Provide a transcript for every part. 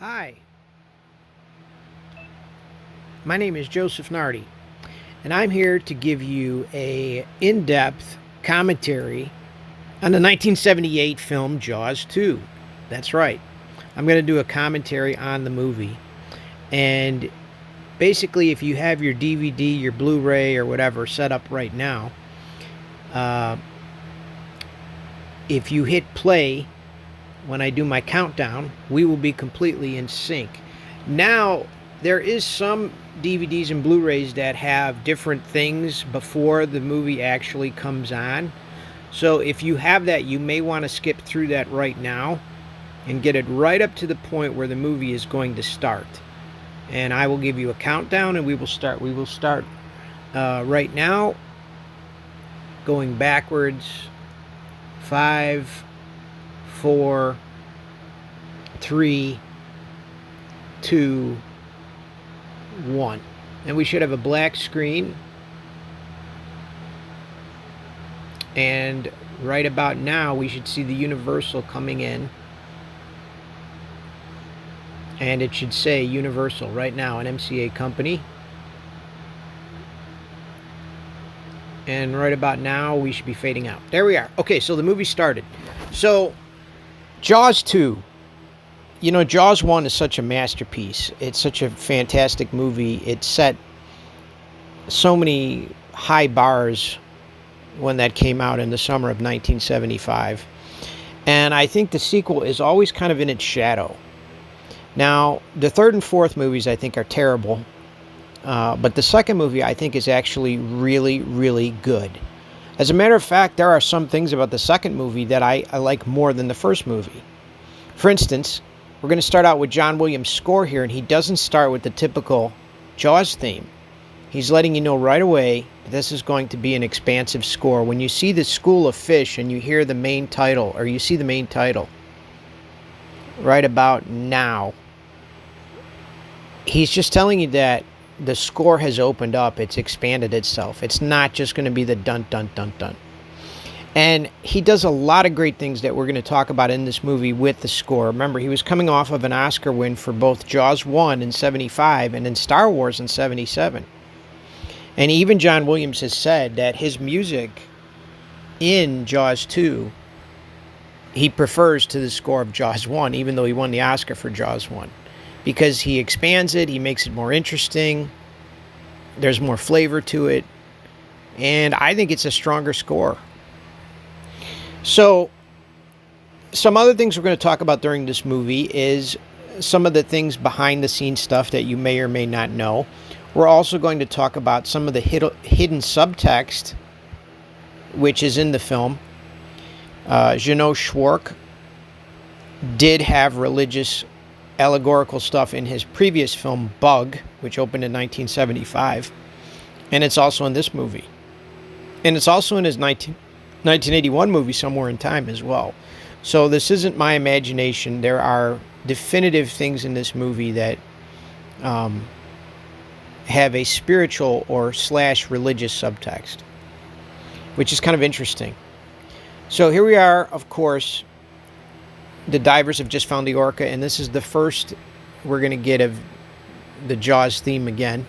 Hi, my name is Joseph Nardi, and I'm here to give you a in-depth commentary on the 1978 film Jaws 2. That's right. I'm going to do a commentary on the movie. And basically, if you have your DVD, your Blu-ray, or whatever set up right now, uh, if you hit play when I do my countdown, we will be completely in sync. Now, there is some DVDs and Blu-rays that have different things before the movie actually comes on. So if you have that, you may want to skip through that right now and get it right up to the point where the movie is going to start. And I will give you a countdown and we will start. We will start right now, going backwards. 5, 4, 3, 2, 1. And we should have a black screen. And right about now, we should see the Universal coming in. And it should say Universal right now, an MCA company. And right about now, we should be fading out. There we are. Okay, so the movie started. So, Jaws 2. You know, Jaws 1 is such a masterpiece. It's such a fantastic movie. It set so many high bars when that came out in the summer of 1975. And I think the sequel is always kind of in its shadow. Now, the third and fourth movies, I think, are terrible. But the second movie, I think, is actually really, really good. As a matter of fact, there are some things about the second movie that I like more than the first movie. For instance, we're going to start out with John Williams' score here, and he doesn't start with the typical Jaws theme. He's letting you know right away that this is going to be an expansive score. When you see the school of fish and you hear the main title, or you see the main title, right about now, he's just telling you that the score has opened up. It's expanded itself. It's not just going to be the dun, dun, dun, dun. And he does a lot of great things that we're going to talk about in this movie with the score. Remember, he was coming off of an Oscar win for both Jaws 1 in 75 and then Star Wars in 77. And even John Williams has said that his music in Jaws 2, he prefers to the score of Jaws 1, even though he won the Oscar for Jaws 1. Because he expands it, he makes it more interesting, there's more flavor to it, and I think it's a stronger score. So, some other things we're going to talk about during this movie is some of the things behind the scenes stuff that you may or may not know. We're also going to talk about some of the hidden subtext which is in the film. Jeannot Szwarc did have religious allegorical stuff in his previous film, Bug, which opened in 1975. And it's also in this movie. And it's also in his 1981 movie, Somewhere in Time, as well. So this isn't my imagination. There are definitive things in this movie that have a spiritual or / religious subtext, which is kind of interesting. So here we are, of course. The divers have just found the orca, and this is the first we're going to get of the Jaws theme again,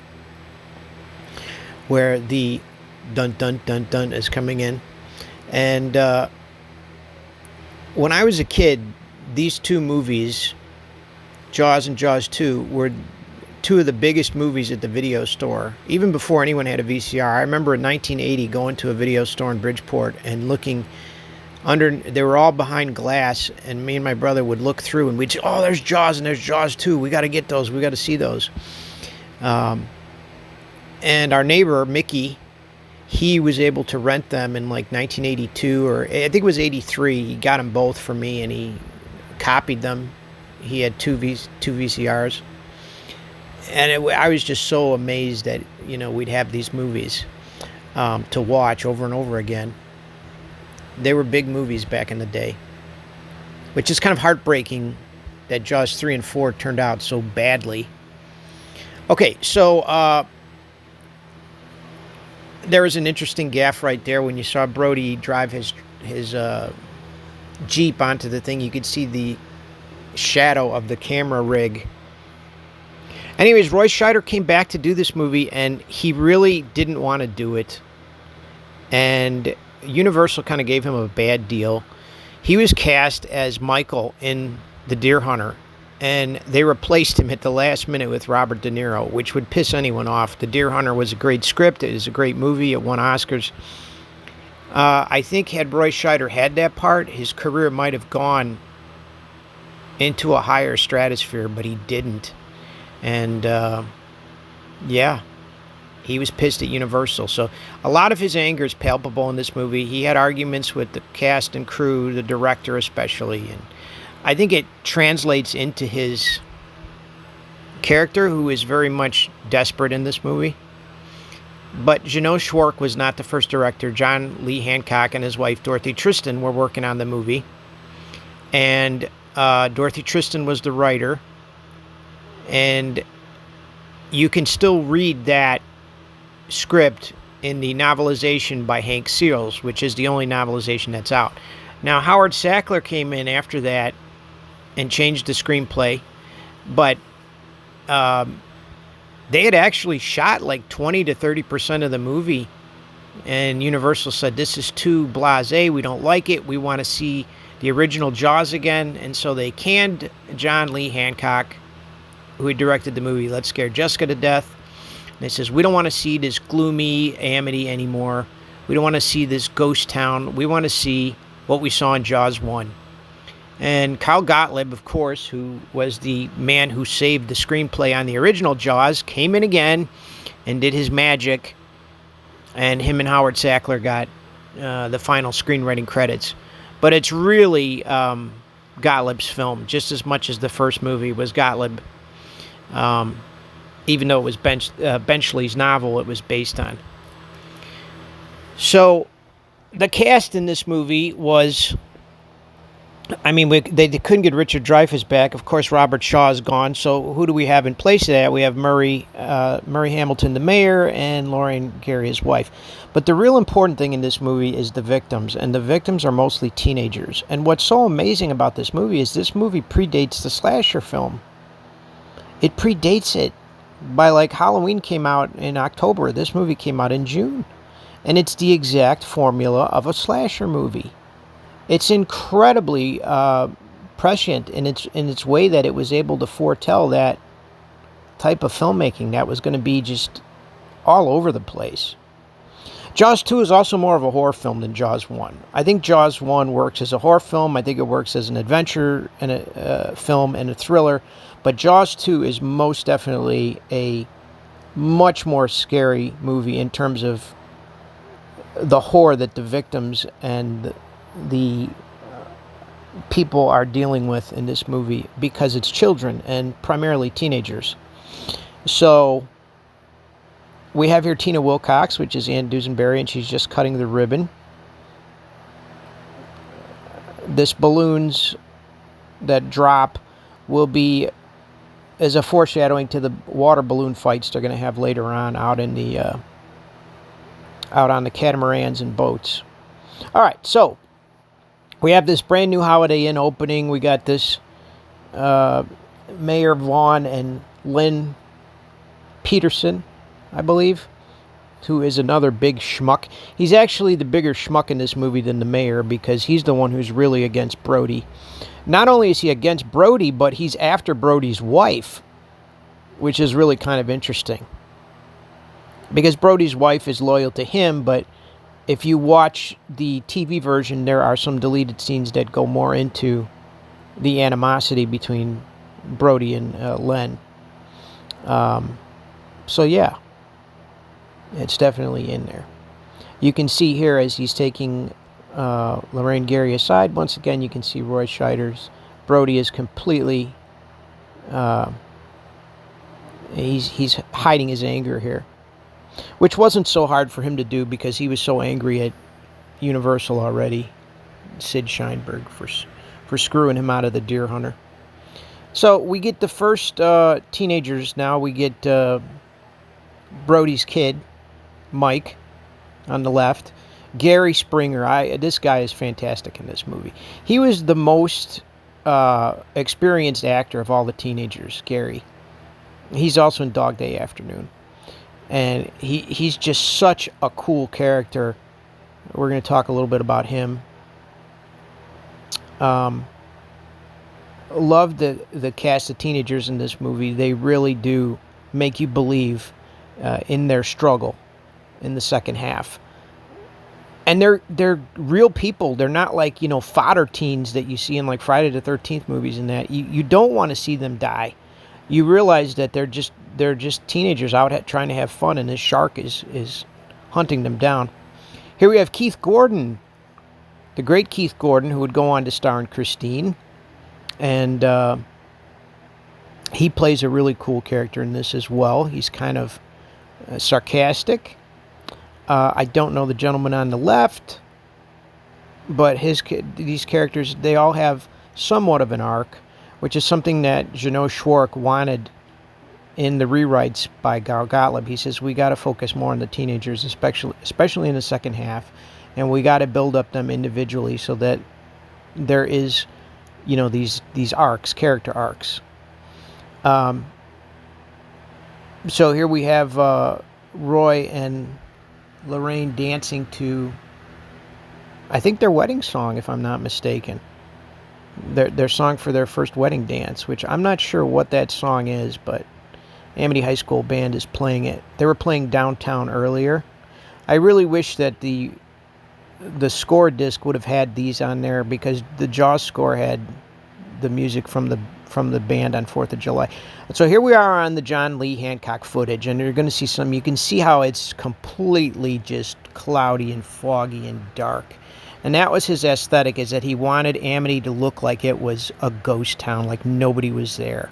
where the dun dun dun dun is coming in. And when I was a kid, these two movies, Jaws and Jaws 2, were two of the biggest movies at the video store, even before anyone had a VCR. I remember in 1980 going to a video store in Bridgeport and looking under. They were all behind glass, and me and my brother would look through, and we'd say, "Oh, there's Jaws and there's Jaws 2. We got to get those. We got to see those." And our neighbor Mickey, he was able to rent them in like 1982, or I think it was 83. He got them both for me, and he copied them. He had two VCRs, and I was just so amazed that we'd have these movies to watch over and over again. They were big movies back in the day, which is kind of heartbreaking that Jaws 3 and 4 turned out so badly. Okay, so there was an interesting gaffe right there when you saw Brody drive his Jeep onto the thing. You could see the shadow of the camera rig. Anyways, Roy Scheider came back to do this movie, and he really didn't want to do it. And Universal kind of gave him a bad deal. He was cast as Michael in The Deer Hunter, and they replaced him at the last minute with Robert De Niro, which would piss anyone off. The Deer Hunter was a great script. It was a great movie. It won Oscars. I think had Roy Scheider had that part, his career might have gone into a higher stratosphere, but he didn't. And, yeah, he was pissed at Universal. So a lot of his anger is palpable in this movie. He had arguments with the cast and crew, the director especially. And I think it translates into his character, who is very much desperate in this movie. But Janos Schwartz was not the first director. John Lee Hancock and his wife, Dorothy Tristan, were working on the movie. And Dorothy Tristan was the writer. And you can still read that script in the novelization by Hank Seals, which is the only novelization that's out. Now, Howard Sackler came in after that and changed the screenplay, but they had actually shot like 20 to 30% of the movie, and Universal said, this is too blasé, we don't like it, we want to see the original Jaws again, and so they canned John Lee Hancock, who had directed the movie Let's Scare Jessica to Death. And they says, we don't want to see this gloomy Amity anymore. We don't want to see this ghost town. We want to see what we saw in Jaws 1. And Kyle Gottlieb, of course, who was the man who saved the screenplay on the original Jaws, came in again and did his magic. And him and Howard Sackler got the final screenwriting credits. But it's really Gottlieb's film, just as much as the first movie was Gottlieb. Even though it was Benchley's novel it was based on. So the cast in this movie was, I mean, they couldn't get Richard Dreyfuss back. Of course, Robert Shaw is gone. So who do we have in place of that? We have Murray Hamilton, the mayor, and Lorraine Gary, his wife. But the real important thing in this movie is the victims, and the victims are mostly teenagers. And what's so amazing about this movie is this movie predates the slasher film. It predates it by, like, Halloween came out in October. This movie came out in June. And it's the exact formula of a slasher movie. It's incredibly prescient in its way that it was able to foretell that type of filmmaking that was going to be just all over the place. Jaws 2 is also more of a horror film than Jaws 1. I think Jaws 1 works as a horror film. I think it works as an adventure and a film and a thriller. But Jaws 2 is most definitely a much more scary movie in terms of the horror that the victims and the people are dealing with in this movie, because it's children and primarily teenagers. So we have here Tina Wilcox, which is Ann Dusenberry, and she's just cutting the ribbon. This balloons that drop will be as a foreshadowing to the water balloon fights they're going to have later on out in the out on the catamarans and boats. All right, so we have this brand new Holiday Inn opening. We got this Mayor Vaughn and Lynn Peterson, I believe, who is another big schmuck. He's actually the bigger schmuck in this movie than the mayor, because he's the one who's really against Brody. Not only is he against Brody, but he's after Brody's wife, which is really kind of interesting. Because Brody's wife is loyal to him, but if you watch the TV version, there are some deleted scenes that go more into the animosity between Brody and Len. So yeah, it's definitely in there. You can see here as he's taking Lorraine Gary aside, once again you can see Roy Scheider's Brody is completely he's hiding his anger here, which wasn't so hard for him to do because he was so angry at Universal already, Sid Sheinberg, for screwing him out of The Deer Hunter. So we get the first teenagers now. We get Brody's kid, Mike, on the left. Gary Springer. This guy is fantastic in this movie. He was the most experienced actor of all the teenagers, Gary. He's also in Dog Day Afternoon. And he's just such a cool character. We're going to talk a little bit about him. Love the cast of teenagers in this movie. They really do make you believe in their struggle in the second half. And they're real people. They're not like, fodder teens that you see in like Friday the 13th movies and that. You don't want to see them die. You realize that they're just teenagers out trying to have fun, and this shark is hunting them down. Here we have Keith Gordon, the great Keith Gordon, who would go on to star in Christine. And he plays a really cool character in this as well. He's kind of sarcastic. I don't know the gentleman on the left, but these characters, they all have somewhat of an arc, which is something that Jeannot Szwarc wanted in the rewrites by Gal Gottlieb. He says, we got to focus more on the teenagers, especially in the second half, and we got to build up them individually so that there is, these arcs, character arcs. So here we have Roy and Lorraine dancing to, I think, their wedding song, if I'm not mistaken. Their song for their first wedding dance, which I'm not sure what that song is, but Amity High School Band is playing it. They were playing Downtown earlier. I really wish that the score disc would have had these on there, because the Jaws score had the music from the band on 4th of July. So here we are on the John Lee Hancock footage, and you're going to see you can see how it's completely just cloudy and foggy and dark. And that was his aesthetic, is that he wanted Amity to look like it was a ghost town, like nobody was there.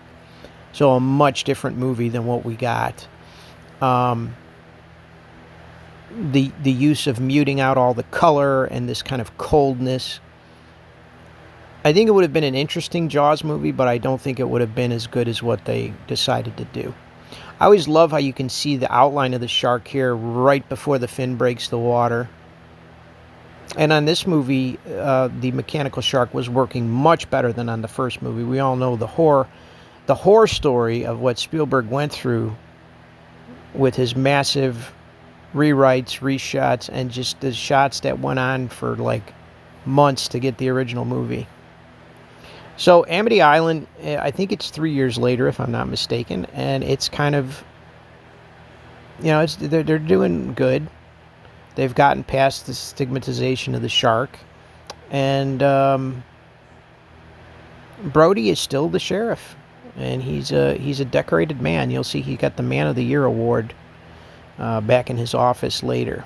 So a much different movie than what we got. The use of muting out all the color and this kind of coldness. I think it would have been an interesting Jaws movie, but I don't think it would have been as good as what they decided to do. I always love how you can see the outline of the shark here right before the fin breaks the water. And on this movie, the mechanical shark was working much better than on the first movie. We all know the horror story of what Spielberg went through with his massive rewrites, reshots, and just the shots that went on for like months to get the original movie. So Amity Island, I think it's 3 years later, if I'm not mistaken, and it's kind of, they're doing good. They've gotten past the stigmatization of the shark, and Brody is still the sheriff, and he's a decorated man. You'll see he got the Man of the Year award back in his office later.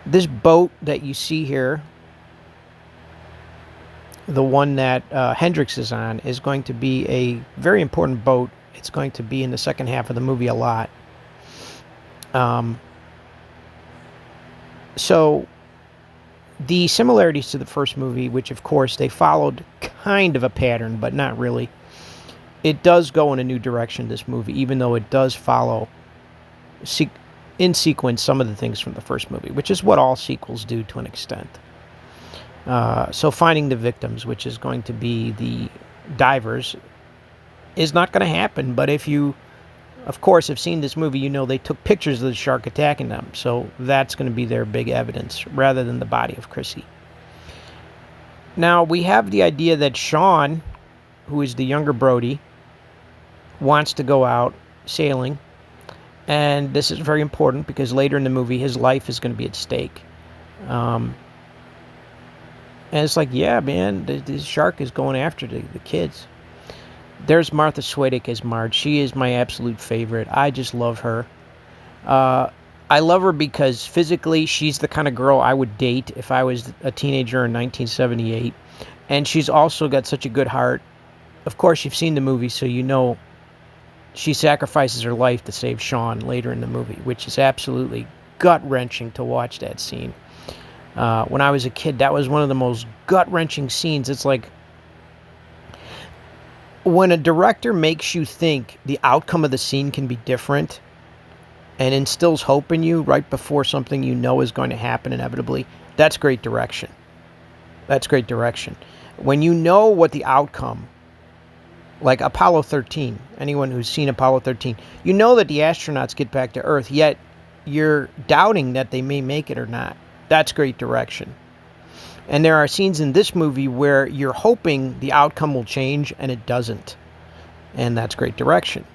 This boat that you see here, the one that Hendrix is on, is going to be a very important boat. It's going to be in the second half of the movie a lot. So the similarities to the first movie, which of course they followed kind of a pattern, but not really. It does go in a new direction, this movie, even though it does follow in sequence some of the things from the first movie, which is what all sequels do to an extent. So finding the victims, which is going to be the divers, is not going to happen. But if you, of course, have seen this movie, you know they took pictures of the shark attacking them. So that's going to be their big evidence, rather than the body of Chrissy. Now, we have the idea that Sean, who is the younger Brody, wants to go out sailing. And this is very important because later in the movie, his life is going to be at stake. And it's like, yeah, man, the shark is going after the kids. There's Martha Swaydick as Marge. She is my absolute favorite. I just love her. I love her because physically she's the kind of girl I would date if I was a teenager in 1978. And she's also got such a good heart. Of course, you've seen the movie, so you know she sacrifices her life to save Sean later in the movie, which is absolutely gut-wrenching to watch that scene. When I was a kid, that was one of the most gut-wrenching scenes. It's like when a director makes you think the outcome of the scene can be different and instills hope in you right before something you know is going to happen inevitably, that's great direction. That's great direction. When you know what the outcome, like Apollo 13, anyone who's seen Apollo 13, you know that the astronauts get back to Earth, yet you're doubting that they may make it or not. That's great direction. And there are scenes in this movie where you're hoping the outcome will change and it doesn't. And that's great direction.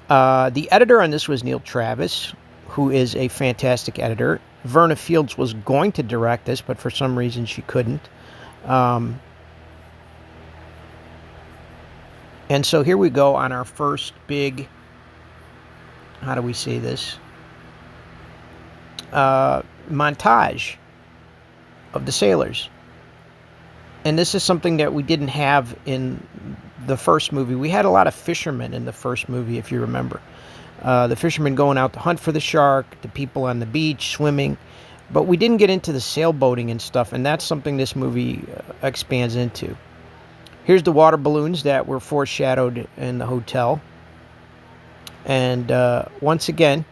The editor on this was Neil Travis, who is a fantastic editor. Verna Fields was going to direct this, but for some reason she couldn't. And so here we go on our first big, how do we say this? Montage of the sailors. And this is something that we didn't have in the first movie. We had a lot of fishermen in the first movie, if you remember. The fishermen going out to hunt for the shark, the people on the beach swimming. But we didn't get into the sailboating and stuff, and that's something this movie expands into. Here's the water balloons that were foreshadowed in the hotel. And once again,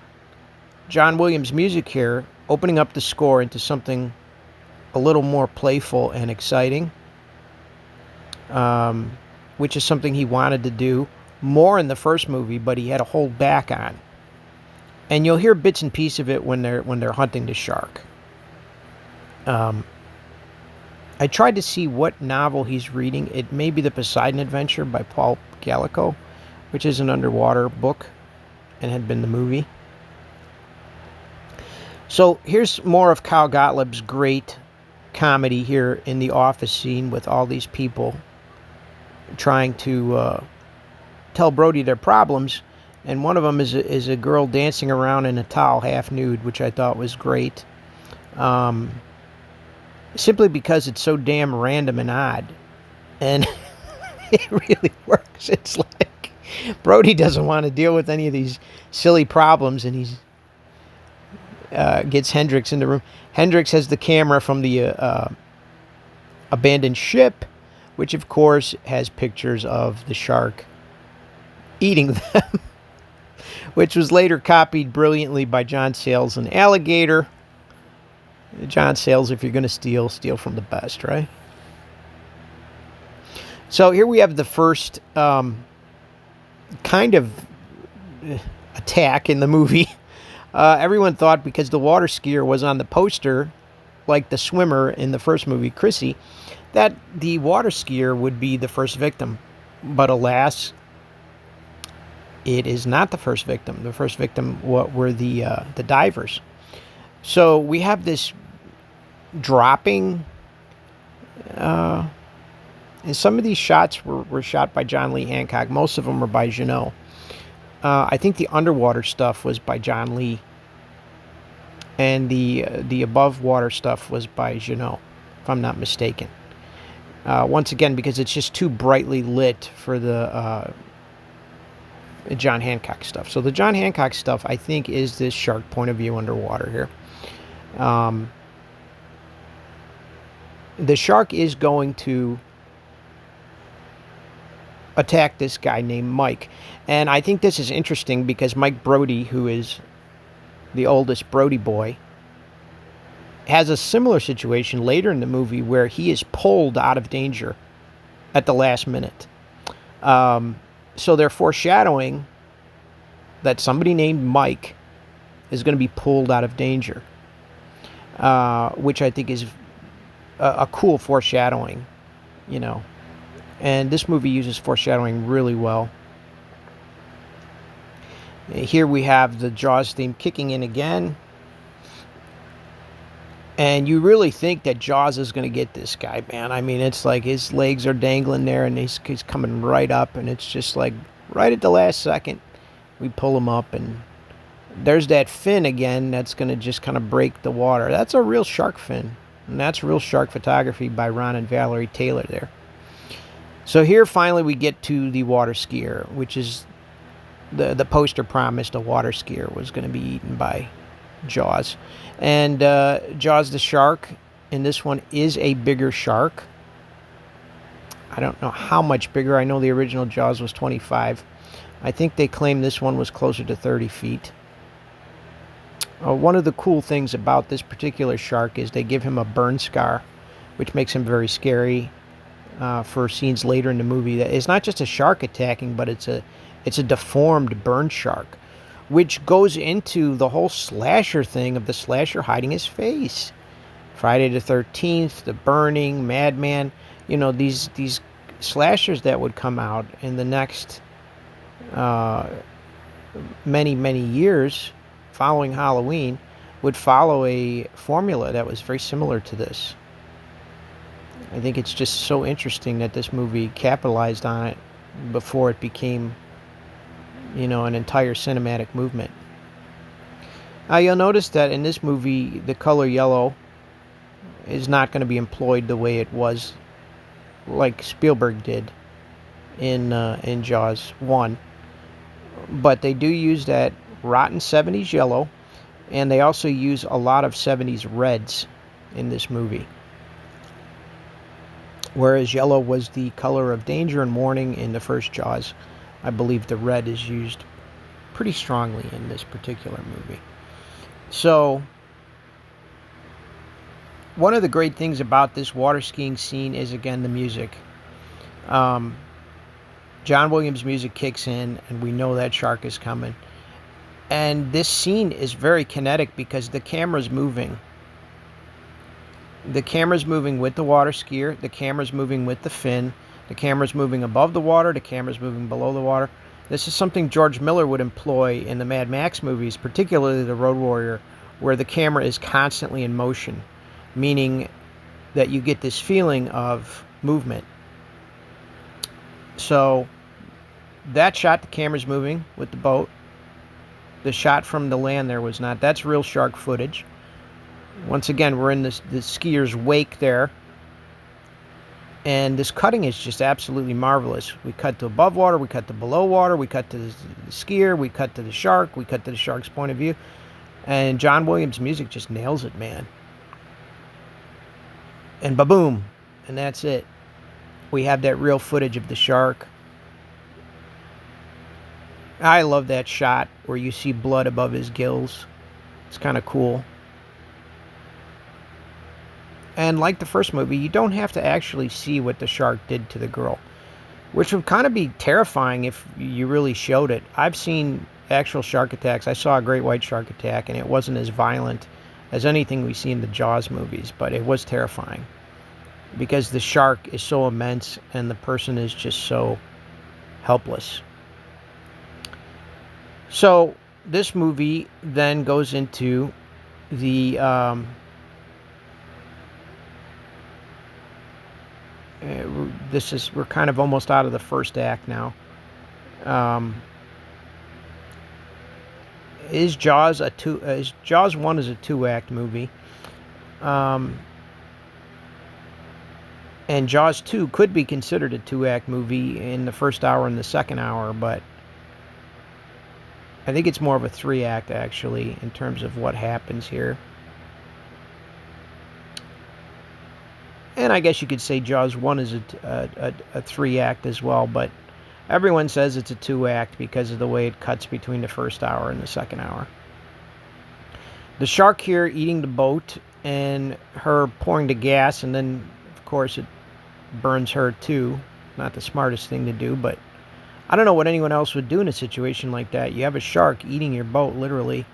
John Williams' music here, opening up the score into something a little more playful and exciting, which is something he wanted to do more in the first movie, but he had to hold back on. And you'll hear bits and pieces of it when they're hunting the shark. I tried to see what novel he's reading. It may be The Poseidon Adventure by Paul Gallico, which is an underwater book and had been the movie. So here's more of Kyle Gottlieb's great comedy here in the office scene with all these people trying to tell Brody their problems. And one of them is a girl dancing around in a towel half nude, which I thought was great. Simply because it's so damn random and odd. And it really works. It's like Brody doesn't want to deal with any of these silly problems, and he's gets Hendrix in the room. Hendrix has the camera from the abandoned ship, which of course has pictures of the shark eating them, which was later copied brilliantly by John Sayles in Alligator. John Sayles, if you're going to steal from the best, right? So here we have the first kind of attack in the movie. Everyone thought because the water skier was on the poster, like the swimmer in the first movie, Chrissy, that the water skier would be the first victim. But alas, it is not the first victim. The first victim were the divers. So we have this dropping, and some of these shots were shot by John Lee Hancock. Most of them were by Jeannot. I think the underwater stuff was by John Lee, and the above water stuff was by Jeannot, if I'm not mistaken. Once again, because it's just too brightly lit for the John Hancock stuff. So the John Hancock stuff, I think, is this shark point of view underwater here. The shark is going to attack this guy named Mike. And I think this is interesting because Mike Brody, who is the oldest Brody boy, has a similar situation later in the movie where he is pulled out of danger at the last minute. So they're foreshadowing that somebody named Mike is going to be pulled out of danger, which I think is a cool foreshadowing, you know. And this movie uses foreshadowing really well. Here we have the Jaws theme kicking in again. And you really think that Jaws is going to get this guy, man. I mean, it's like his legs are dangling there and he's coming right up. And it's just like right at the last second, we pull him up. And there's that fin again that's going to just kind of break the water. That's a real shark fin. And that's real shark photography by Ron and Valerie Taylor there. So here finally we get to the water skier, which is the poster promised a water skier was going to be eaten by Jaws. And Jaws the shark in this one is a bigger shark. I don't know how much bigger. I know the original Jaws was 25. I think they claim this one was closer to 30 feet. One of the cool things about this particular shark is they give him a burn scar, which makes him very scary. for scenes later in the movie. That it's not just a shark attacking, but it's a deformed burn shark, which goes into the whole slasher thing of the slasher hiding his face. Friday the 13th, The Burning, Madman, these slashers that would come out in the next many years following Halloween would follow a formula that was very similar to this. I think it's just so interesting that this movie capitalized on it before it became, an entire cinematic movement. Now you'll notice that in this movie, the color yellow is not going to be employed the way it was, like Spielberg did in Jaws 1. But they do use that rotten 70s yellow, and they also use a lot of 70s reds in this movie. Whereas yellow was the color of danger and warning in the first Jaws, I believe the red is used pretty strongly in this particular movie. So, one of the great things about this water skiing scene is, again, the music. John Williams' music kicks in, and we know that shark is coming. And this scene is very kinetic because the camera's moving. The camera's moving with the water skier. The camera's moving with the fin. The camera's moving above the water. The camera's moving below the water. This is something George Miller would employ in the Mad Max movies, particularly The Road Warrior, where the camera is constantly in motion, meaning that you get this feeling of movement. So that shot, the camera's moving with the boat. The shot from the land there was not. That's real shark footage. Once again, we're in the skier's wake there. And this cutting is just absolutely marvelous. We cut to above water, we cut to below water, we cut to the skier, we cut to the shark, we cut to the shark's point of view. And John Williams' music just nails it, man. And ba-boom. And that's it. We have that real footage of the shark. I love that shot where you see blood above his gills. It's kind of cool. And like the first movie, you don't have to actually see what the shark did to the girl, which would kind of be terrifying if you really showed it. I've seen actual shark attacks. I saw a great white shark attack, and it wasn't as violent as anything we see in the Jaws movies, but it was terrifying because the shark is so immense and the person is just so helpless. So this movie then goes into the we're kind of almost out of the first act now. Jaws 1 is a 2-act movie, and Jaws 2 could be considered a 2-act movie in the first hour and the second hour, but I think it's more of a 3-act actually in terms of what happens here. And I guess you could say Jaws 1 is a 3-act as well, but everyone says it's a 2-act because of the way it cuts between the first hour and the second hour. The shark here eating the boat and her pouring the gas, and then, of course, it burns her too. Not the smartest thing to do, but I don't know what anyone else would do in a situation like that. You have a shark eating your boat, literally,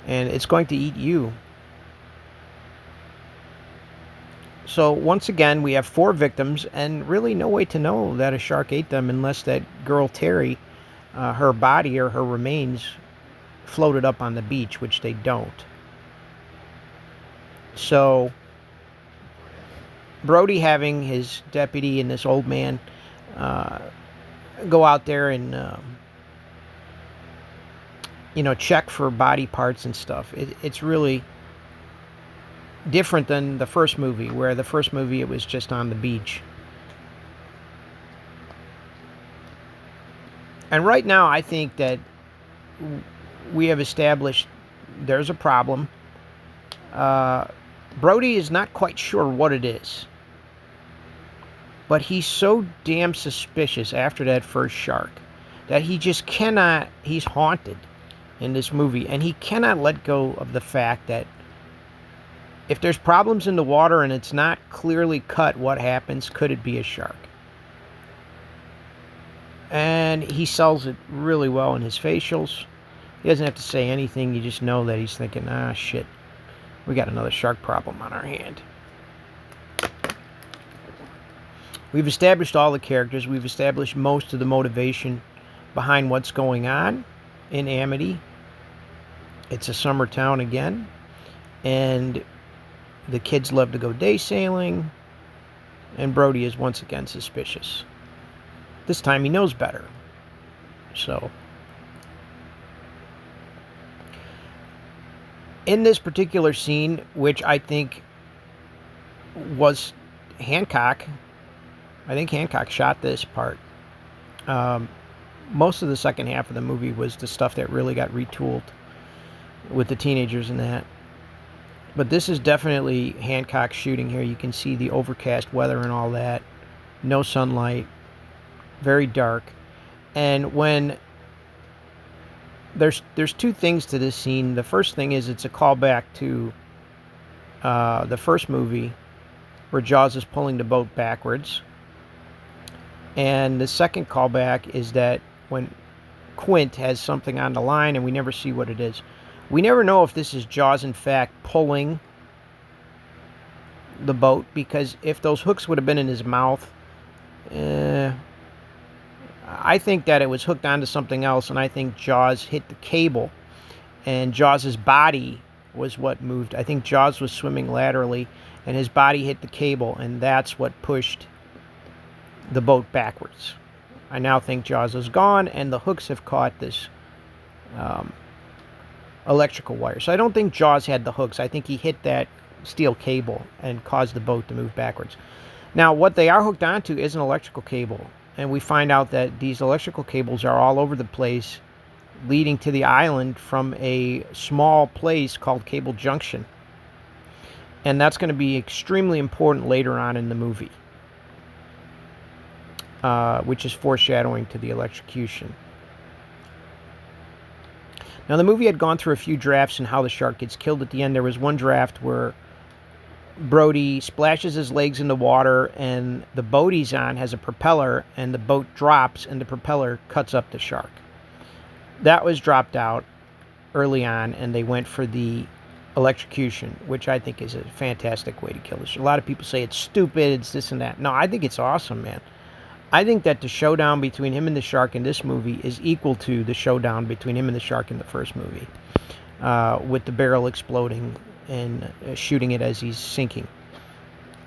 and it's going to eat you. So once again, we have 4 victims, and really no way to know that a shark ate them unless that girl Terry, her body or her remains floated up on the beach, which they don't. So Brody, having his deputy and this old man go out there and check for body parts and stuff. It's really different than the first movie, where the first movie it was just on the beach. And right now I think that we have established there's a problem. Brody is not quite sure what it is, but he's so damn suspicious after that first shark that he just cannot, he's haunted in this movie, and he cannot let go of the fact that If there's problems in the water and it's not clearly cut what happens, could it be a shark? And he sells it really well in his facials. He doesn't have to say anything. You just know that he's thinking, ah, shit, we got another shark problem on our hand. We've established all the characters. We've established most of the motivation behind what's going on in Amity. It's a summer town again. And the kids love to go day sailing. And Brody is once again suspicious. This time he knows better. So, in this particular scene, which I think was Hancock, I think Hancock shot this part. Most of the second half of the movie was the stuff that really got retooled with the teenagers and that. But this is definitely Hancock shooting here. You can see the overcast weather and all that. No sunlight. Very dark. And when there's two things to this scene. The first thing is it's a callback to the first movie where Jaws is pulling the boat backwards. And the second callback is that when Quint has something on the line and we never see what it is. We never know if this is Jaws, in fact, pulling the boat, because if those hooks would have been in his mouth, I think that it was hooked onto something else, and I think Jaws hit the cable, and Jaws' body was what moved. I think Jaws was swimming laterally, and his body hit the cable, and that's what pushed the boat backwards. I now think Jaws is gone, and the hooks have caught this electrical wire. So I don't think Jaws had the hooks. I think he hit that steel cable and caused the boat to move backwards. Now, what they are hooked onto is an electrical cable. And we find out that these electrical cables are all over the place, leading to the island from a small place called Cable Junction. And that's going to be extremely important later on in the movie, which is foreshadowing to the electrocution. Now, the movie had gone through a few drafts and how the shark gets killed at the end. There was one draft where Brody splashes his legs in the water, and the boat he's on has a propeller, and the boat drops, and the propeller cuts up the shark. That was dropped out early on, and they went for the electrocution, which I think is a fantastic way to kill the shark. A lot of people say it's stupid, it's this and that. No, I think it's awesome, man. I think that the showdown between him and the shark in this movie is equal to the showdown between him and the shark in the first movie, with the barrel exploding and shooting it as he's sinking.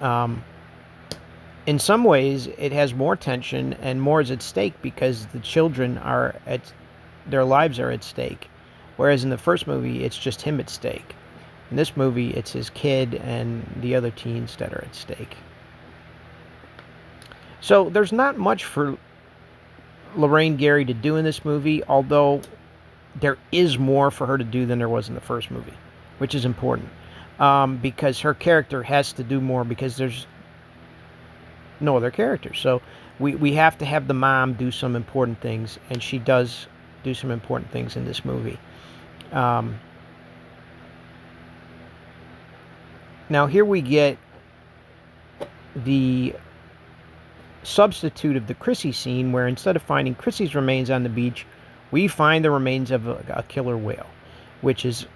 In some ways, it has more tension and more is at stake because the children are their lives are at stake, whereas in the first movie, it's just him at stake. In this movie, it's his kid and the other teens that are at stake. So there's not much for Lorraine Gary to do in this movie, although there is more for her to do than there was in the first movie, which is important, because her character has to do more because there's no other character. So we have to have the mom do some important things, and she does do some important things in this movie. Now here we get the substitute of the Chrissy scene, where instead of finding Chrissy's remains on the beach, we find the remains of a killer whale, which is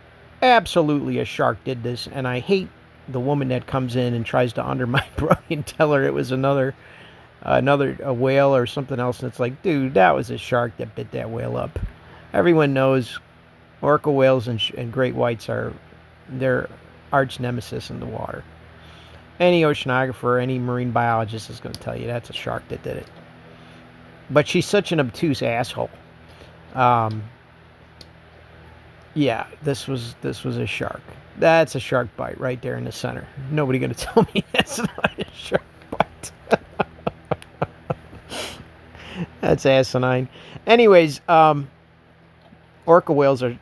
absolutely a shark did this. And I hate the woman that comes in and tries to undermine Brody and tell her it was another whale or something else. And it's like, dude, that was a shark that bit that whale up. Everyone knows orca whales and great whites are their arch nemesis in the water. Any oceanographer, any marine biologist is going to tell you that's a shark that did it. But she's such an obtuse asshole. Yeah, this was a shark. That's a shark bite right there in the center. Nobody going to tell me that's not a shark bite. That's asinine. Anyways, orca whales are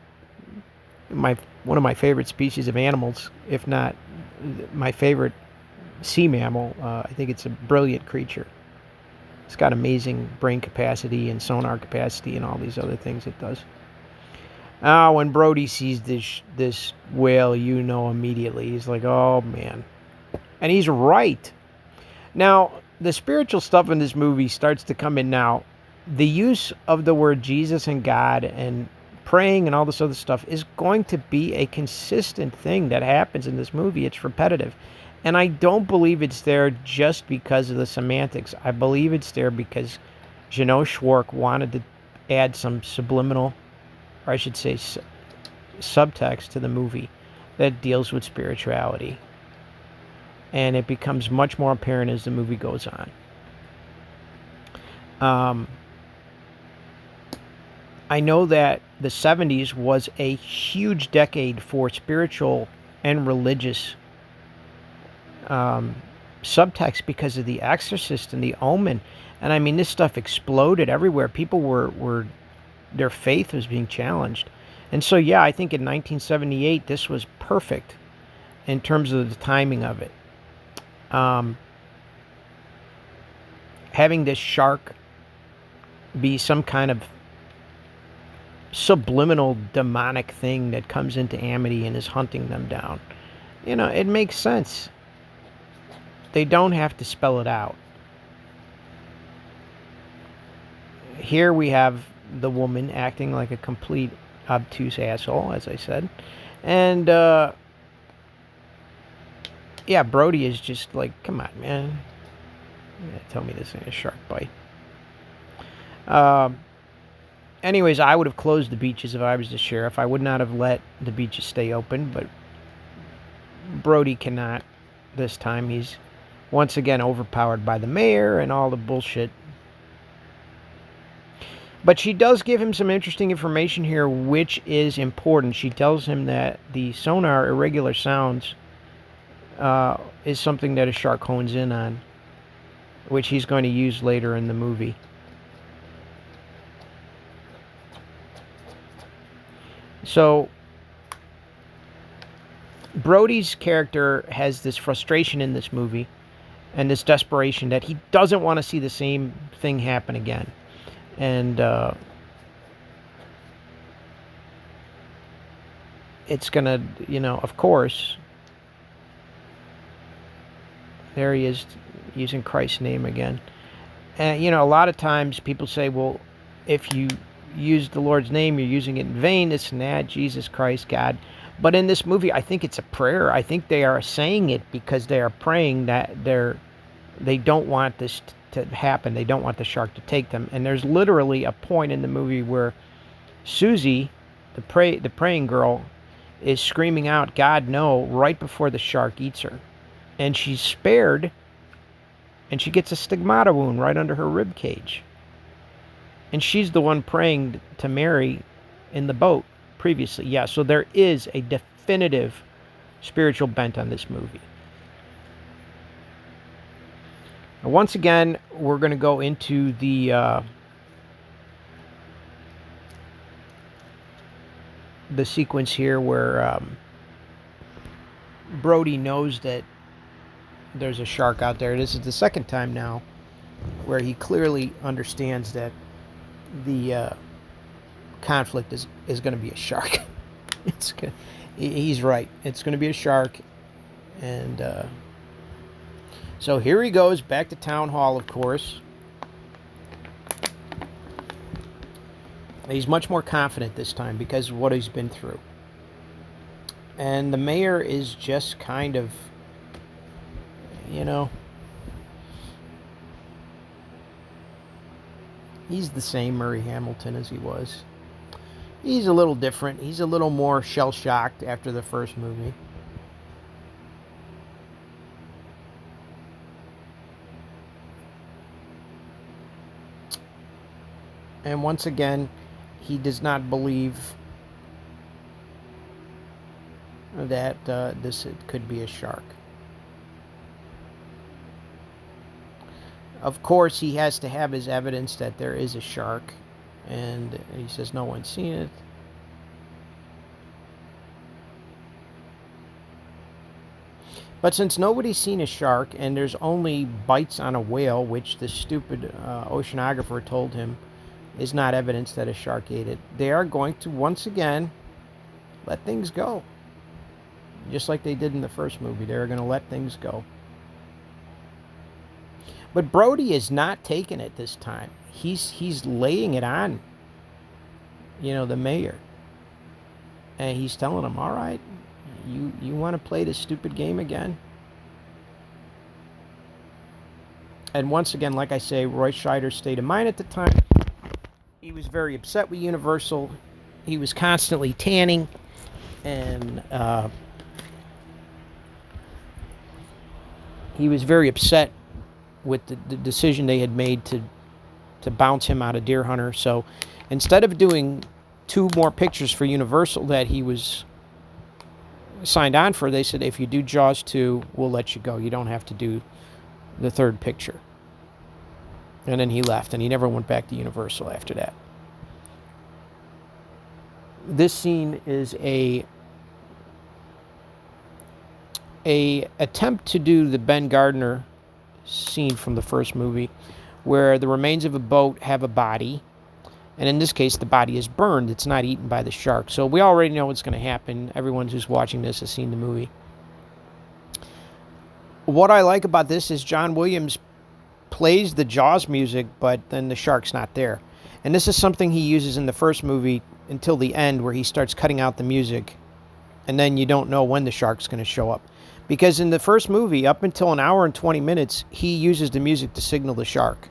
one of my favorite species of animals, if not my favorite sea mammal. I think it's a brilliant creature. It's got amazing brain capacity and sonar capacity and all these other things it does. When Brody sees this whale, you know immediately. He's like, oh, man. And he's right. Now, the spiritual stuff in this movie starts to come in now. The use of the word Jesus and God and praying and all this other stuff is going to be a consistent thing that happens in this movie. It's repetitive. And I don't believe it's there just because of the semantics. I believe it's there because Janosch Schwark wanted to add some subliminal, or I should say subtext to the movie that deals with spirituality. And it becomes much more apparent as the movie goes on. I know that the 70s was a huge decade for spiritual and religious subtext because of The Exorcist and The Omen. And I mean, this stuff exploded everywhere. People were their faith was being challenged. And so, yeah, I think in 1978, this was perfect in terms of the timing of it. Having this shark be some kind of subliminal demonic thing that comes into Amity and is hunting them down. You know, it makes sense. They don't have to spell it out. Here we have the woman acting like a complete obtuse asshole, as I said. And, yeah, Brody is just like, come on, man. Tell me this ain't a shark bite. Anyways, I would have closed the beaches if I was the sheriff. I would not have let the beaches stay open, but Brody cannot this time. He's once again overpowered by the mayor and all the bullshit. But she does give him some interesting information here, which is important. She tells him that the sonar irregular sounds is something that a shark hones in on, which he's going to use later in the movie. So Brody's character has this frustration in this movie and this desperation that he doesn't want to see the same thing happen again. And it's going to, you know, of course, there he is using Christ's name again. And, you know, a lot of times people say, well, if you use the Lord's name, you're using it in vain, this and that, Jesus Christ, God. But in this movie, I think it's a prayer. I think they are saying it because they are praying that they don't want this to happen. They don't want the shark to take them. And there's literally a point in the movie where Susie, the praying girl, is screaming out, God, no, right before the shark eats her. And she's spared, and she gets a stigmata wound right under her rib cage. And she's the one praying to Mary in the boat previously. Yeah, so there is a definitive spiritual bent on this movie. Now, once again, we're going to go into the sequence here where Brody knows that there's a shark out there. This is the second time now where he clearly understands that the conflict is going to be a shark. He's right. It's going to be a shark. And so here he goes back to town hall, of course. He's much more confident this time because of what he's been through. And the mayor is just kind of, you know, he's the same Murray Hamilton as he was. He's a little different. He's a little more shell-shocked after the first movie. And once again, he does not believe that this could be a shark. Of course, he has to have his evidence that there is a shark. And he says no one's seen it. But since nobody's seen a shark and there's only bites on a whale, which the stupid oceanographer told him is not evidence that a shark ate it. They are going to, once again, let things go. Just like they did in the first movie. They're going to let things go. But Brody is not taking it this time. He's laying it on, the mayor. And he's telling him, all right, you want to play this stupid game again? And once again, like I say, Roy Scheider's state of mind at the time, he was very upset with Universal. He was constantly tanning, and he was very upset with the decision they had made to bounce him out of Deer Hunter. So instead of doing 2 more pictures for Universal that he was signed on for, they said, if you do Jaws 2, we'll let you go. You don't have to do the 3rd picture. And then he left, and he never went back to Universal after that. This scene is a attempt to do the Ben Gardner scene from the first movie, where the remains of a boat have a body, and in this case the body is burned. It's not eaten by the shark. So we already know what's going to happen. Everyone who's watching this has seen the movie. What I like about this is John Williams plays the Jaws music, but then the shark's not there. And this is something he uses in the first movie until the end, where he starts cutting out the music, and then you don't know when the shark's going to show up. Because in the first movie, up until an hour and 20 minutes, he uses the music to signal the shark.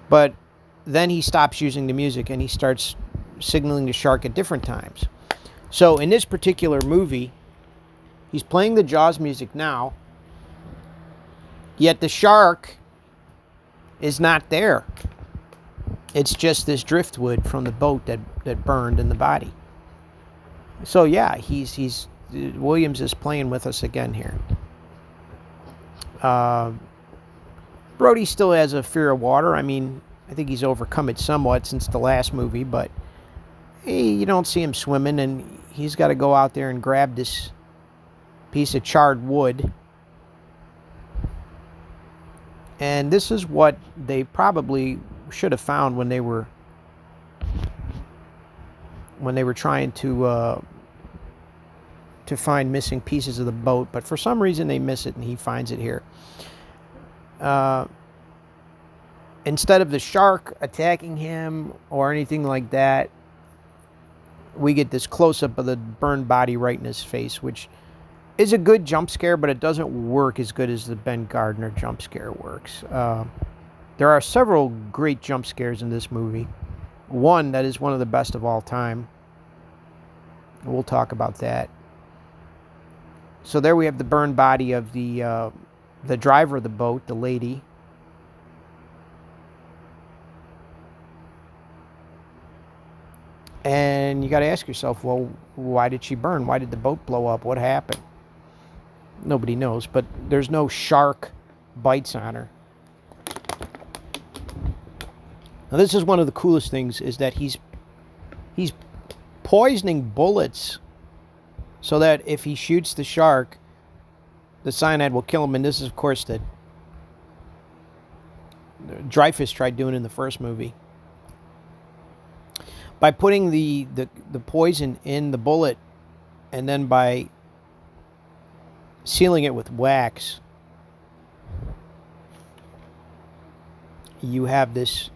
But then he stops using the music, and he starts signaling the shark at different times. So in this particular movie, he's playing the Jaws music now, yet the shark is not there. It's just this driftwood from the boat that burned in the body. So yeah, Williams is playing with us again here. Brody still has a fear of water. I mean, I think he's overcome it somewhat since the last movie, but you don't see him swimming, and he's got to go out there and grab this piece of charred wood. And this is what they probably should have found when they were trying to find missing pieces of the boat, but for some reason they miss it, and he finds it here. Instead of the shark attacking him or anything like that, we get this close-up of the burned body right in his face, which is a good jump scare, but it doesn't work as good as the Ben Gardner jump scare works. There are several great jump scares in this movie. One that is one of the best of all time. We'll talk about that. So there we have the burned body of the driver of the boat, the lady. And you got to ask yourself, well, why did she burn? Why did the boat blow up? What happened? Nobody knows, but there's no shark bites on her. Now, this is one of the coolest things, is that he's poisoning bullets so that if he shoots the shark, the cyanide will kill him. And this is, of course, that Dreyfuss tried doing in the first movie. By putting the poison in the bullet, and then by sealing it with wax, you have this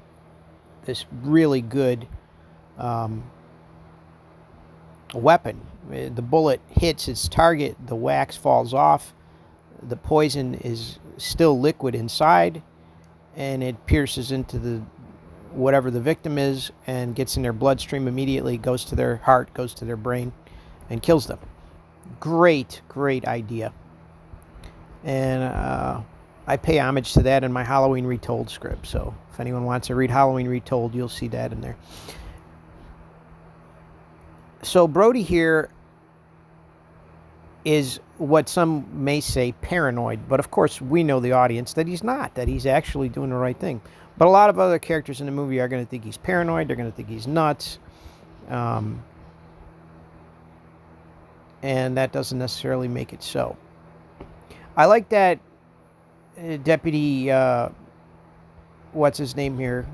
really good weapon. The bullet hits its target, the wax falls off, the poison is still liquid inside, and it pierces into the whatever the victim is and gets in their bloodstream immediately, goes to their heart, goes to their brain, and kills them. Great idea. And I pay homage to that in my Halloween Retold script. So if anyone wants to read Halloween Retold, you'll see that in there. So Brody here is what some may say paranoid, but of course we know the audience that he's not, that he's actually doing the right thing. But a lot of other characters in the movie are going to think he's paranoid. They're going to think he's nuts. And that doesn't necessarily make it so. I like that Deputy, what's his name here?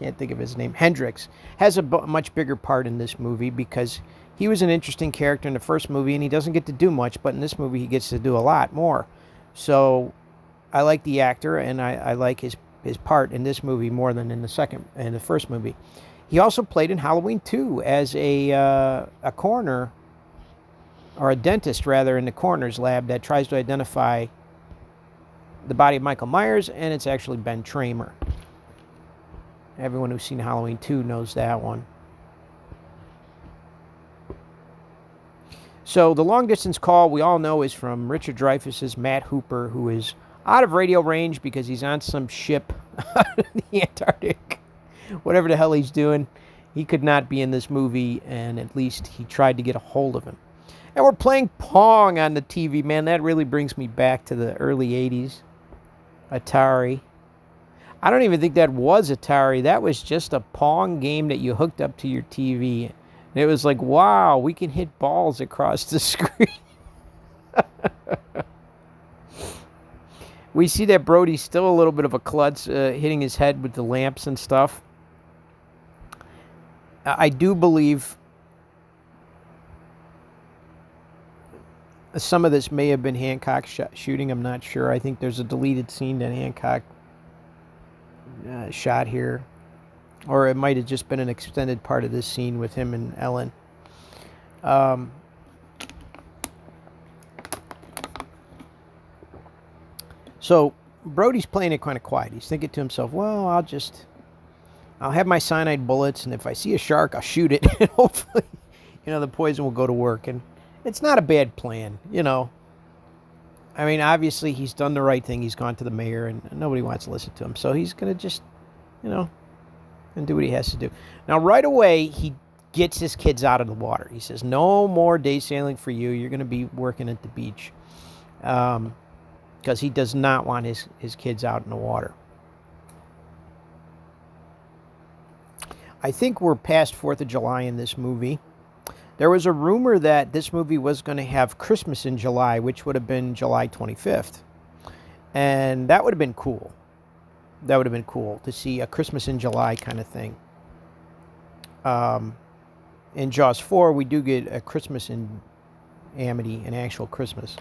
can't think of his name. Hendrix has a much bigger part in this movie because he was an interesting character in the first movie, and he doesn't get to do much, but in this movie he gets to do a lot more. So I like the actor, and I like his part in this movie more than in the first movie. He also played in Halloween 2 as a coroner, or a dentist rather, in the coroner's lab that tries to identify the body of Michael Myers, and it's actually Ben Tramer. Everyone who's seen Halloween 2 knows that one. So the long distance call, we all know, is from Richard Dreyfuss's Matt Hooper, who is out of radio range because he's on some ship out in the Antarctic. Whatever the hell he's doing, he could not be in this movie, and at least he tried to get a hold of him. And we're playing Pong on the TV, man. That really brings me back to the early 80s. Atari. I don't even think that was Atari. That was just a Pong game that you hooked up to your TV. And it was like, wow, we can hit balls across the screen. We see that Brody's still a little bit of a klutz, hitting his head with the lamps and stuff. I do believe some of this may have been Hancock shooting. I'm not sure. I think there's a deleted scene that Hancock shot here. Or it might have just been an extended part of this scene with him and Ellen. So Brody's playing it kind of quiet. He's thinking to himself, well, I'll have my cyanide bullets, and if I see a shark, I'll shoot it. And hopefully, the poison will go to work. And it's not a bad plan, I mean, obviously, he's done the right thing. He's gone to the mayor, and nobody wants to listen to him. So he's going to just, and do what he has to do. Now, right away, he gets his kids out of the water. He says, no more day sailing for you. You're going to be working at the beach. Because he does not want his kids out in the water. I think we're past 4th of July in this movie. There was a rumor that this movie was going to have Christmas in July, which would have been July 25th. And that would have been cool. That would have been cool to see a Christmas in July kind of thing. In Jaws 4, we do get a Christmas in Amity, an actual Christmas.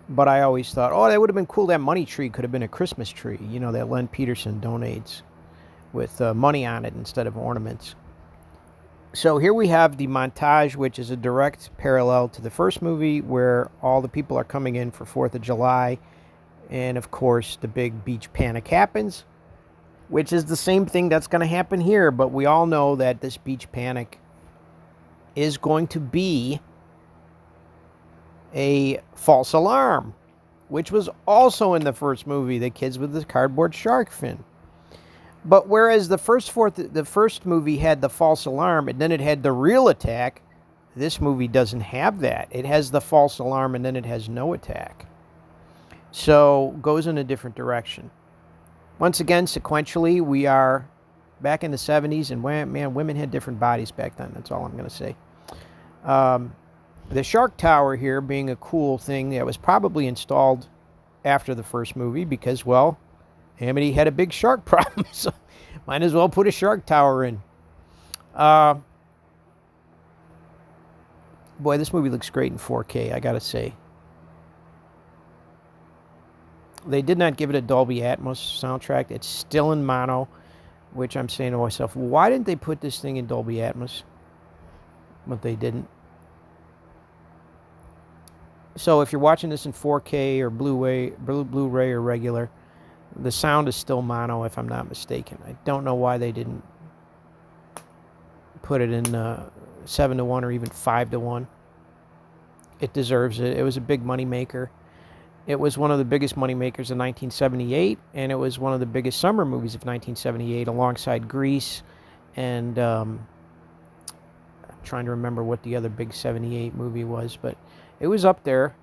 But I always thought, that would have been cool. That money tree could have been a Christmas tree, that Len Peterson donates with money on it instead of ornaments. So here we have the montage, which is a direct parallel to the first movie where all the people are coming in for 4th of July. And, of course, the big beach panic happens, which is the same thing that's going to happen here. But we all know that this beach panic is going to be a false alarm, which was also in the first movie, the kids with the cardboard shark fin. But whereas the first movie had the false alarm and then it had the real attack, this movie doesn't have that. It has the false alarm and then it has no attack. So goes in a different direction. Once again, sequentially, we are back in the 70s, and man, women had different bodies back then. That's all I'm going to say. The Shark Tower here being a cool thing that was probably installed after the first movie because, well, Amity had a big shark problem, so might as well put a Shark Tower in. Boy, this movie looks great in 4K, I gotta say. They did not give it a Dolby Atmos soundtrack. It's still in mono, which I'm saying to myself, why didn't they put this thing in Dolby Atmos? But they didn't. So if you're watching this in 4K or Blu-ray or regular, the sound is still mono, if I'm not mistaken. I don't know why they didn't put it in 7-1 or even 5-1. It deserves it. It was a big money maker. It was one of the biggest money makers in 1978, and it was one of the biggest summer movies of 1978, alongside Grease, and I'm trying to remember what the other big 78 movie was, but it was up there.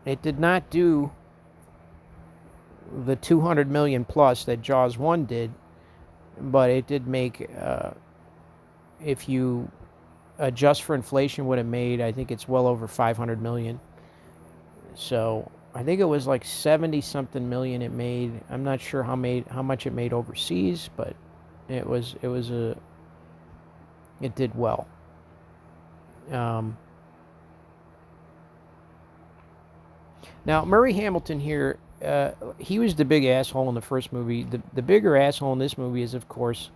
It did not do the 200 million plus that Jaws 1 did, but it did make, if you adjust for inflation, what it made, I think it's well over 500 million. So I think it was like 70 something million it made. I'm not sure how much it made overseas, but it did well. Now Murray Hamilton here, he was the big asshole in the first movie. The bigger asshole in this movie is, of course,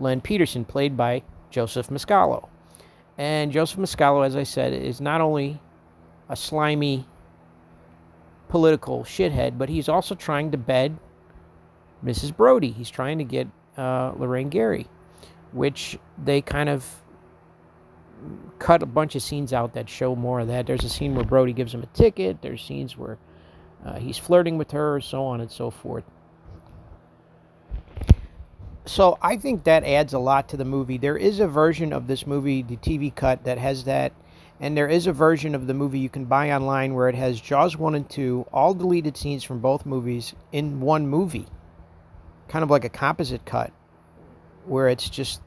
Len Peterson, played by Joseph Mascalo. And Joseph Mascalo, as I said, is not only a slimy political shithead, but he's also trying to bed Mrs. Brody. He's trying to get Lorraine Gary, which they kind of cut a bunch of scenes out that show more of that. There's a scene where Brody gives him a ticket. There's scenes where he's flirting with her, so on and so forth. So I think that adds a lot to the movie. There is a version of this movie, the TV cut, that has that. And there is a version of the movie you can buy online where it has Jaws 1 and 2, all deleted scenes from both movies in one movie. Kind of like a composite cut, where it's just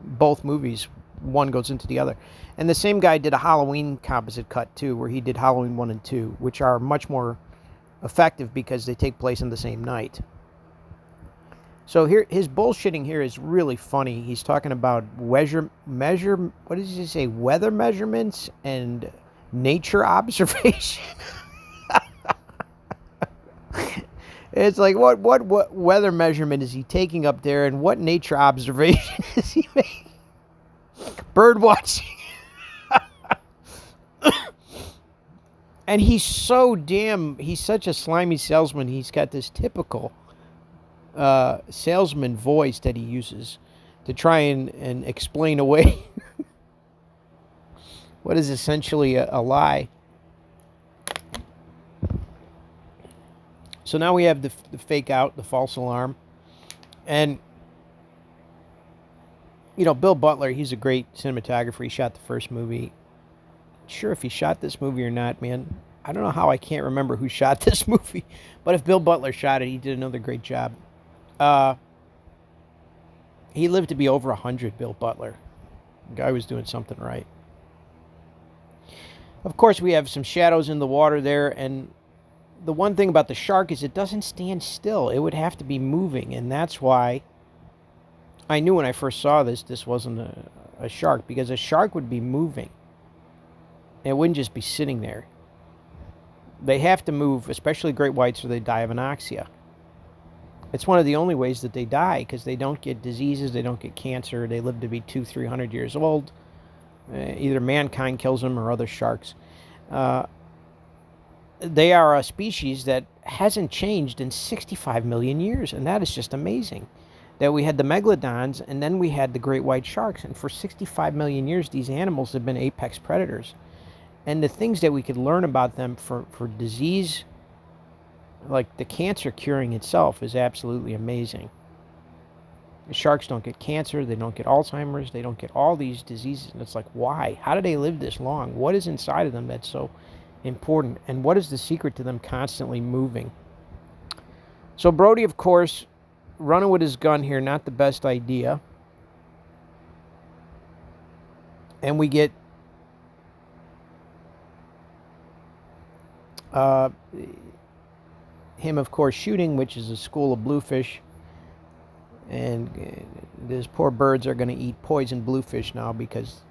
both movies, one goes into the other. And the same guy did a Halloween composite cut too, where he did Halloween 1 and 2, which are much more effective because they take place on the same night. So here, his bullshitting here is really funny. He's talking about what does he say? Weather measurements and nature observation. It's like, what weather measurement is he taking up there, and what nature observation is he making? Bird watching. And he's such a slimy salesman. He's got this typical salesman voice that he uses to try and explain away what is essentially a lie. So now we have the fake out, the false alarm. And, Bill Butler, he's a great cinematographer. He shot the first movie. Sure, if he shot this movie or not, man, I don't know how I can't remember who shot this movie. But if Bill Butler shot it, he did another great job. He lived to be over 100, Bill Butler. The guy was doing something right. Of course, we have some shadows in the water there, and the one thing about the shark is it doesn't stand still. It would have to be moving, and that's why I knew when I first saw this wasn't a shark, because a shark would be moving. It wouldn't just be sitting there. They have to move, especially great whites, or they die of anoxia. It's one of the only ways that they die, because they don't get diseases, they don't get cancer, they live to be 200-300 years old. Either mankind kills them or other sharks. They are a species that hasn't changed in 65 million years, and that is just amazing. That we had the megalodons, and then we had the great white sharks, and for 65 million years, these animals have been apex predators. And the things that we could learn about them for disease, like the cancer curing itself, is absolutely amazing. The sharks don't get cancer, they don't get Alzheimer's, they don't get all these diseases, and it's like, why? How do they live this long? What is inside of them that's so important? And what is the secret to them constantly moving? So Brody, of course, running with his gun here, not the best idea. And we get him, of course, shooting, which is a school of bluefish. And these poor birds are going to eat poison bluefish now because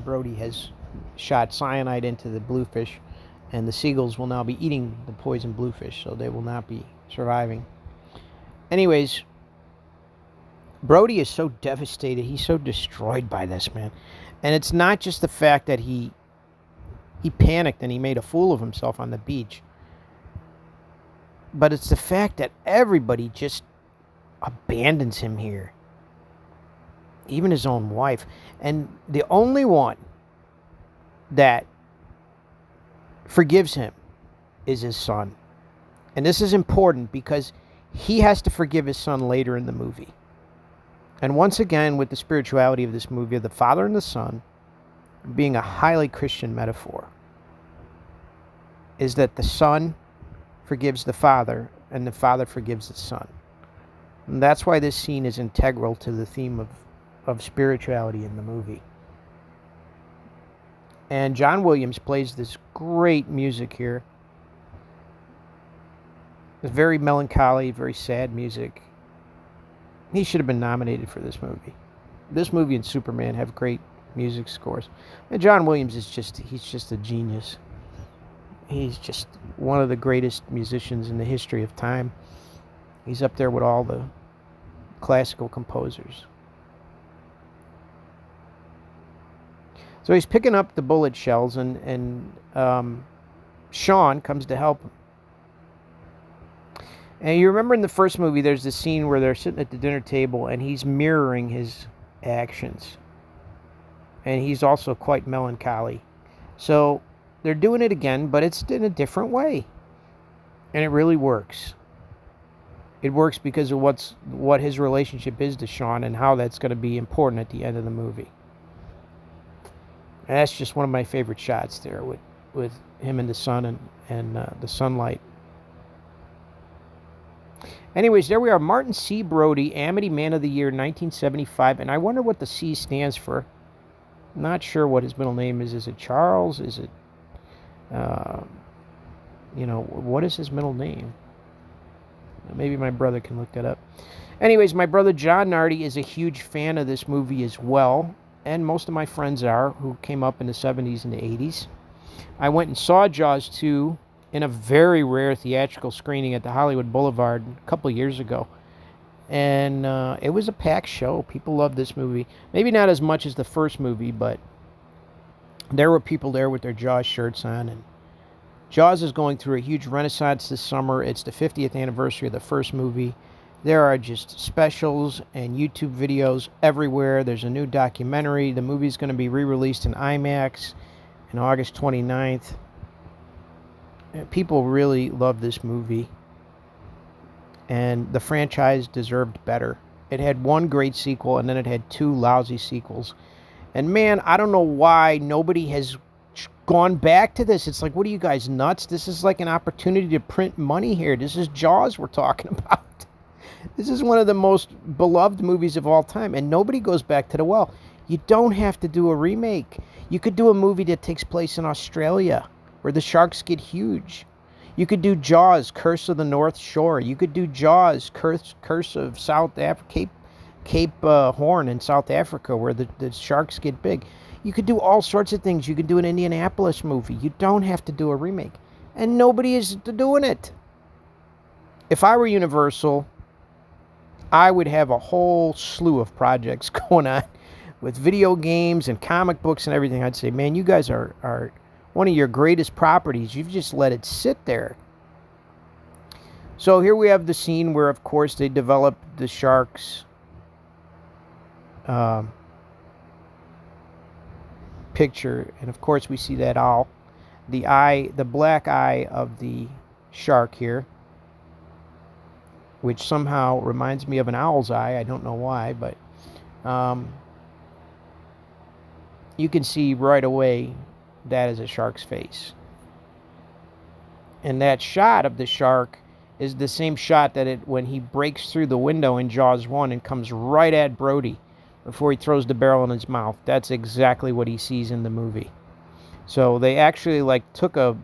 Brody has shot cyanide into the bluefish, and the seagulls will now be eating the poison bluefish, so they will not be surviving. Anyways, Brody is so devastated. He's so destroyed by this, man. And it's not just the fact that he panicked and he made a fool of himself on the beach, but it's the fact that everybody just abandons him here. Even his own wife. And the only one that forgives him is his son. And this is important because he has to forgive his son later in the movie. And once again, with the spirituality of this movie, of the father and the son being a highly Christian metaphor, is that the son forgives the father and the father forgives the son. And that's why this scene is integral to the theme of spirituality in the movie. And John Williams plays this great music here. It's very melancholy, very sad music. He should have been nominated for this movie. This movie and Superman have great music scores. And John Williams is he's just a genius. He's just one of the greatest musicians in the history of time. He's up there with all the classical composers. So he's picking up the bullet shells, and Sean comes to help him. And you remember in the first movie, there's this scene where they're sitting at the dinner table, and he's mirroring his actions. And he's also quite melancholy. So they're doing it again, but it's in a different way. And it really works. It works because of what his relationship is to Sean and how that's going to be important at the end of the movie. And that's just one of my favorite shots there with him in the sun and the sunlight. Anyways, there we are. Martin C. Brody, Amity Man of the Year, 1975. And I wonder what the C stands for. I'm not sure what his middle name is. Is it Charles? Is it, what is his middle name? Maybe my brother can look that up. Anyways, my brother John Nardi is a huge fan of this movie as well. And most of my friends are, who came up in the 70s and the 80s. I went and saw Jaws 2 in a very rare theatrical screening at the Hollywood Boulevard a couple of years ago. And it was a packed show. People loved this movie. Maybe not as much as the first movie, but there were people there with their Jaws shirts on. And Jaws is going through a huge renaissance this summer. It's the 50th anniversary of the first movie. There are just specials and YouTube videos everywhere. There's a new documentary. The movie's going to be re-released in IMAX on August 29th. People really love this movie. And the franchise deserved better. It had one great sequel, and then it had two lousy sequels. And man, I don't know why nobody has gone back to this. It's like, what are you guys, nuts? This is like an opportunity to print money here. This is Jaws we're talking about. This is one of the most beloved movies of all time, and nobody goes back to the well. You don't have to do a remake. You could do a movie that takes place in Australia, where the sharks get huge. You could do Jaws, Curse of the North Shore. You could do Jaws, Curse of South Africa, Cape Horn in South Africa, where the sharks get big. You could do all sorts of things. You could do an Indianapolis movie. You don't have to do a remake. And nobody is doing it. If I were Universal, I would have a whole slew of projects going on with video games and comic books and everything. I'd say, man, you guys are one of your greatest properties. You've just let it sit there. So here we have the scene where, of course, they develop the sharks' picture. And, of course, we see that owl. The black eye of the shark here, which somehow reminds me of an owl's eye. I don't know why, but you can see right away that is a shark's face. And that shot of the shark is the same shot that when he breaks through the window in Jaws 1 and comes right at Brody before he throws the barrel in his mouth. That's exactly what he sees in the movie. So they actually took a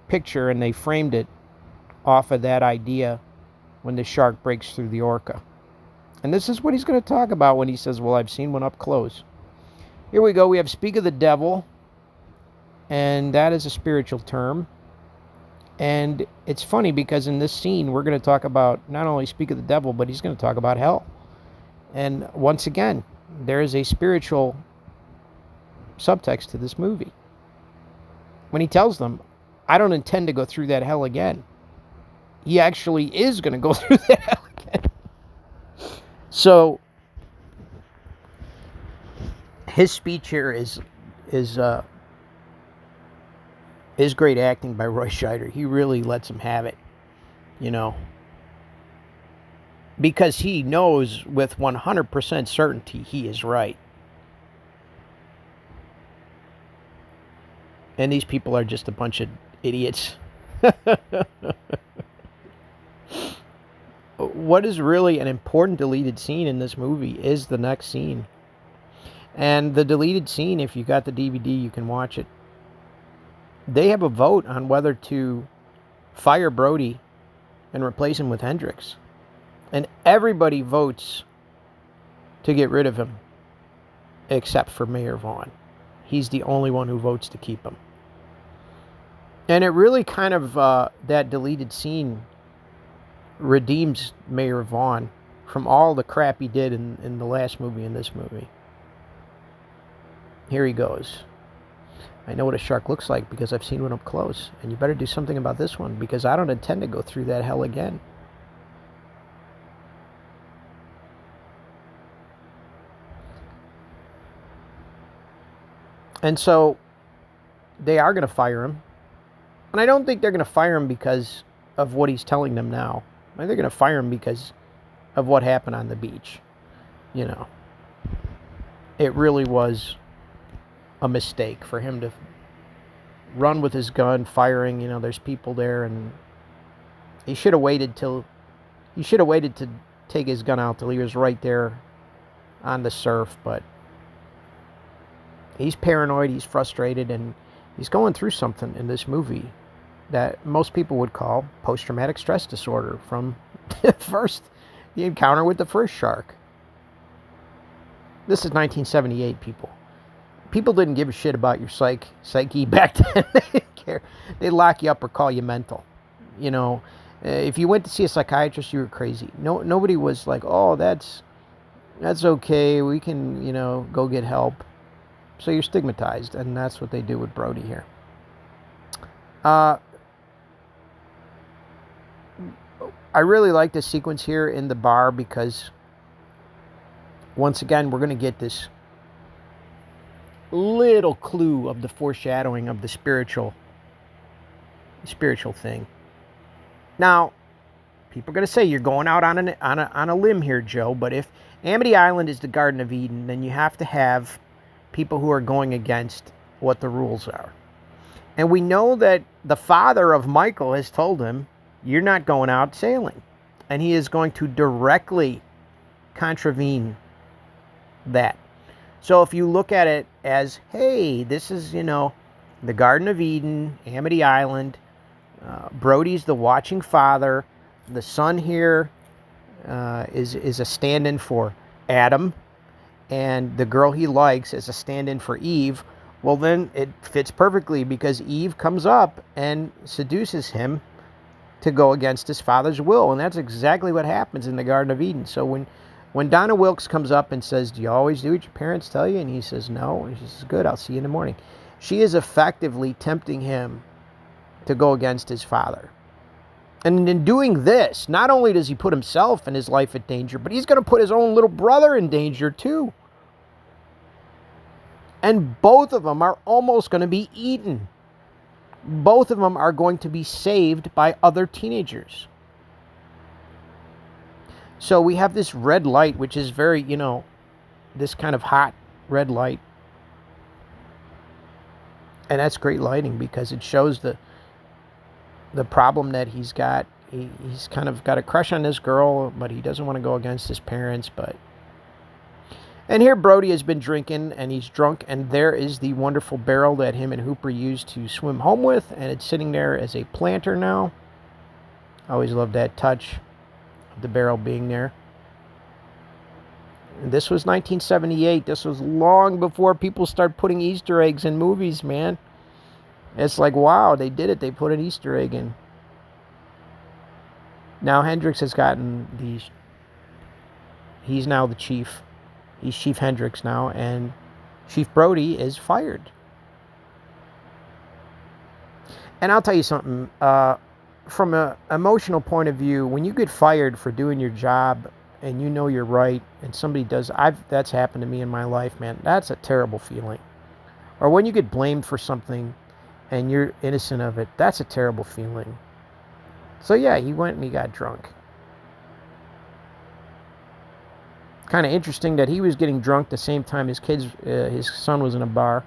picture and they framed it off of that idea when the shark breaks through the orca. And this is what he's going to talk about when he says, well, I've seen one up close. Here we go. We have Speak of the Devil. And that is a spiritual term. And it's funny because in this scene, we're going to talk about not only Speak of the Devil, but he's going to talk about hell. And once again, there is a spiritual subtext to this movie. When he tells them, I don't intend to go through that hell again. He actually is going to go through that hell again. So, his speech here is great acting by Roy Scheider. He really lets him have it, because he knows with 100% certainty he is right. And these people are just a bunch of idiots. What is really an important deleted scene in this movie is the next scene. And the deleted scene, if you got the DVD, you can watch it. they have a vote on whether to fire Brody and replace him with Hendricks. And everybody votes to get rid of him except for Mayor Vaughn. He's the only one who votes to keep him. And it really kind of, that deleted scene redeems Mayor Vaughn from all the crap he did in the last movie and this movie. Here he goes. I know what a shark looks like because I've seen one up close. And you better do something about this one because I don't intend to go through that hell again. And so they are going to fire him. And I don't think they're going to fire him because of what he's telling them now. I think they're going to fire him because of what happened on the beach. You know, it really was a mistake for him to run with his gun, firing. You know, there's people there, and he should have waited to take his gun out till he was right there on the surf. But he's paranoid, he's frustrated, and he's going through something in this movie that most people would call post-traumatic stress disorder from the encounter with the first shark. This is 1978, people. People didn't give a shit about your psyche back then. They didn't care. They'd lock you up or call you mental. You know, if you went to see a psychiatrist, you were crazy. Nobody was like, oh, that's okay. We can, you know, go get help. So you're stigmatized, and that's what they do with Brody here. I really like this sequence here in the bar because, once again, we're going to get this little clue of the foreshadowing of the spiritual thing. Now, people are going to say you're going out on a limb here, Joe, but if Amity Island is the Garden of Eden, then you have to have people who are going against what the rules are. And we know that the father of Michael has told him, you're not going out sailing. And he is going to directly contravene that. So if you look at it as, hey, this is, you know, the Garden of Eden, Amity Island, Brody's the watching father, the son here is a stand-in for Adam, and the girl he likes is a stand-in for Eve. Well, then it fits perfectly because Eve comes up and seduces him to go against his father's will. And that's exactly what happens in the Garden of Eden. So when Donna Wilkes comes up and says, do you always do what your parents tell you? And he says, no. And she says, good, I'll see you in the morning. She is effectively tempting him to go against his father. And in doing this, not only does he put himself and his life at danger, but he's going to put his own little brother in danger too. And both of them are almost going to be eaten. Both of them are going to be saved by other teenagers. So we have this red light, which is very, you know, this kind of hot red light. And that's great lighting because it shows the problem that he's got. He's kind of got a crush on this girl, but he doesn't want to go against his parents. And here Brody has been drinking, and he's drunk, and there is the wonderful barrel that him and Hooper used to swim home with, and it's sitting there as a planter now. I always love that touch of the barrel being there. And this was 1978. This was long before people start putting Easter eggs in movies, man. It's like, wow, they did it. They put an Easter egg in. Now Hendricks has gotten these. He's now the chief. He's Chief Hendricks now, and Chief Brody is fired. And I'll tell you something. From an emotional point of view, when you get fired for doing your job and you know you're right, and somebody does, that's happened to me in my life, man. That's a terrible feeling. Or when you get blamed for something and you're innocent of it, that's a terrible feeling. So yeah, he went and he got drunk. Kind of interesting that he was getting drunk the same time his son was in a bar.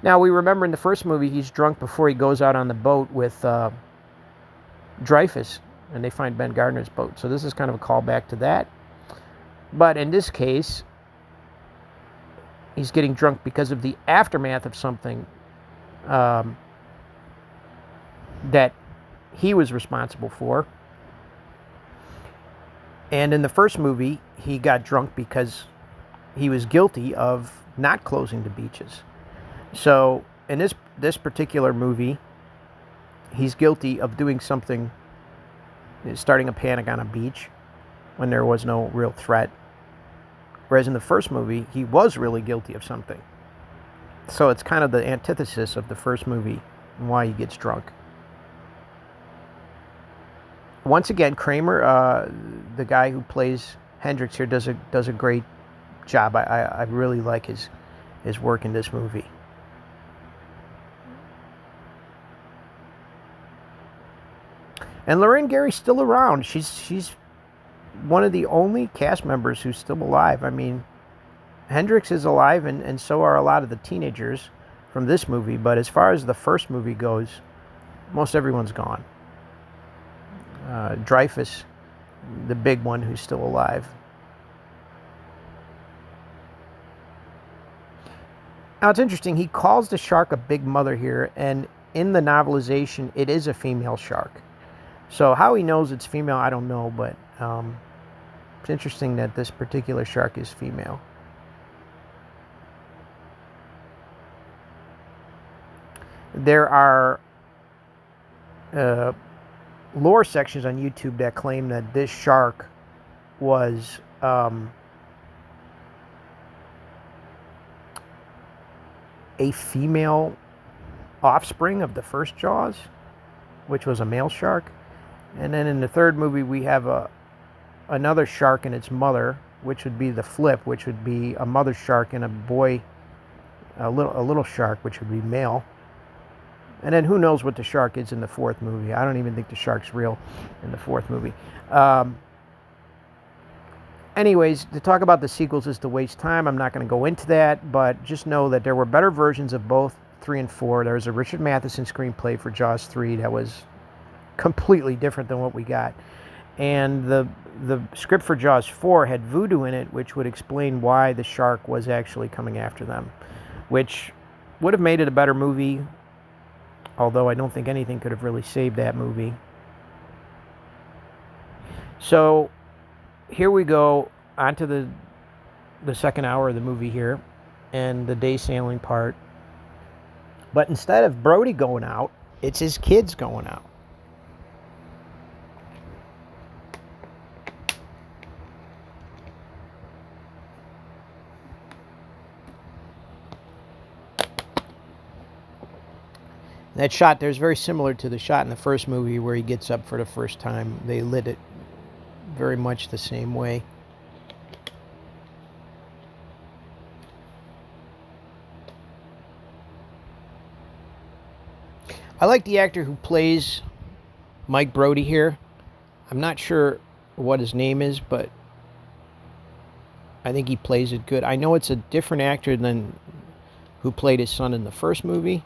Now, we remember in the first movie, he's drunk before he goes out on the boat with Dreyfus, and they find Ben Gardner's boat. So this is kind of a callback to that. But in this case, He's getting drunk because of the aftermath of something that he was responsible for. And in the first movie, he got drunk because he was guilty of not closing the beaches. So in this particular movie, he's guilty of doing something, starting a panic on a beach when there was no real threat. Whereas in the first movie, he was really guilty of something. So it's kind of the antithesis of the first movie and why he gets drunk. Once again, Kramer, the guy who plays Hendrix here, does a great job. I really like his work in this movie. And Lorraine Gary's still around. She's one of the only cast members who's still alive. I mean, Hendrix is alive, and so are a lot of the teenagers from this movie. But as far as the first movie goes, most everyone's gone. Dreyfuss, the big one, who's still alive. Now, it's interesting. He calls the shark a big mother here, and in the novelization, it is a female shark. So how he knows it's female, I don't know, but it's interesting that this particular shark is female. There are lore sections on YouTube that claim that this shark was a female offspring of the first Jaws, which was a male shark. And then in the third movie, we have another shark and its mother, which would be the flip, which would be a mother shark and a little shark, which would be male. And then who knows what the shark is in the fourth movie. I don't even think the shark's real in the fourth movie. Anyways, to talk about the sequels is to waste time. I'm not going to go into that, but just know that there were better versions of both 3 and 4. There was a Richard Matheson screenplay for Jaws 3 that was completely different than what we got. And the script for Jaws 4 had voodoo in it, which would explain why the shark was actually coming after them, which would have made it a better movie, although I don't think anything could have really saved that movie. So here we go onto the second hour of the movie here and the day sailing part. But instead of Brody going out, it's his kids going out. That shot there's very similar to the shot in the first movie where he gets up for the first time. They lit it very much the same way. I like the actor who plays Mike Brody here. I'm not sure what his name is, but I think he plays it good. I know it's a different actor than who played his son in the first movie.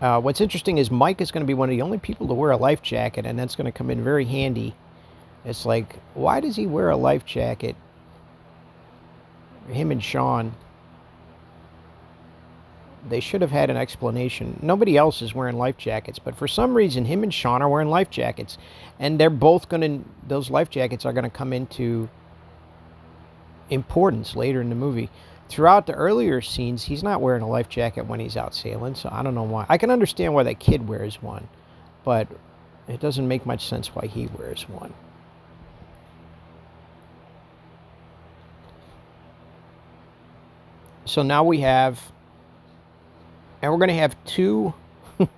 What's interesting is Mike is going to be one of the only people to wear a life jacket, and that's going to come in very handy. It's like, why does he wear a life jacket? Him and Sean, they should have had an explanation. Nobody else is wearing life jackets, but for some reason, him and Sean are wearing life jackets, and they're both those life jackets are going to come into importance later in the movie. Throughout the earlier scenes, he's not wearing a life jacket when he's out sailing, so I don't know why. I can understand why that kid wears one, but it doesn't make much sense why he wears one. So now we have, and we're going to have two, we're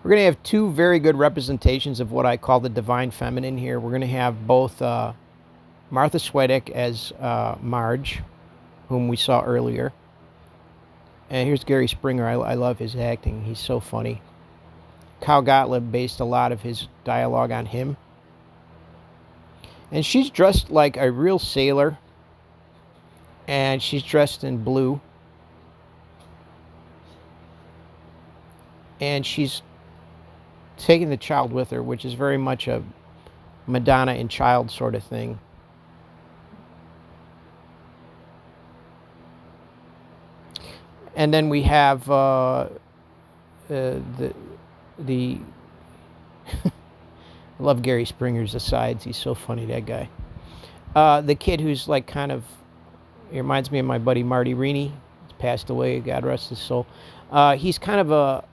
going to have two very good representations of what I call the divine feminine here. We're going to have both Martha Swedick as Marge, whom we saw earlier. And here's Gary Springer. I love his acting. He's so funny. Kyle Gottlieb based a lot of his dialogue on him. And she's dressed like a real sailor. And she's dressed in blue. And she's taking the child with her, which is very much a Madonna and child sort of thing. And then we have the I love Gary Springer's asides. He's so funny, that guy. The kid who's like kind of, he reminds me of my buddy Marty Rini. He's passed away, God rest his soul. He's kind of a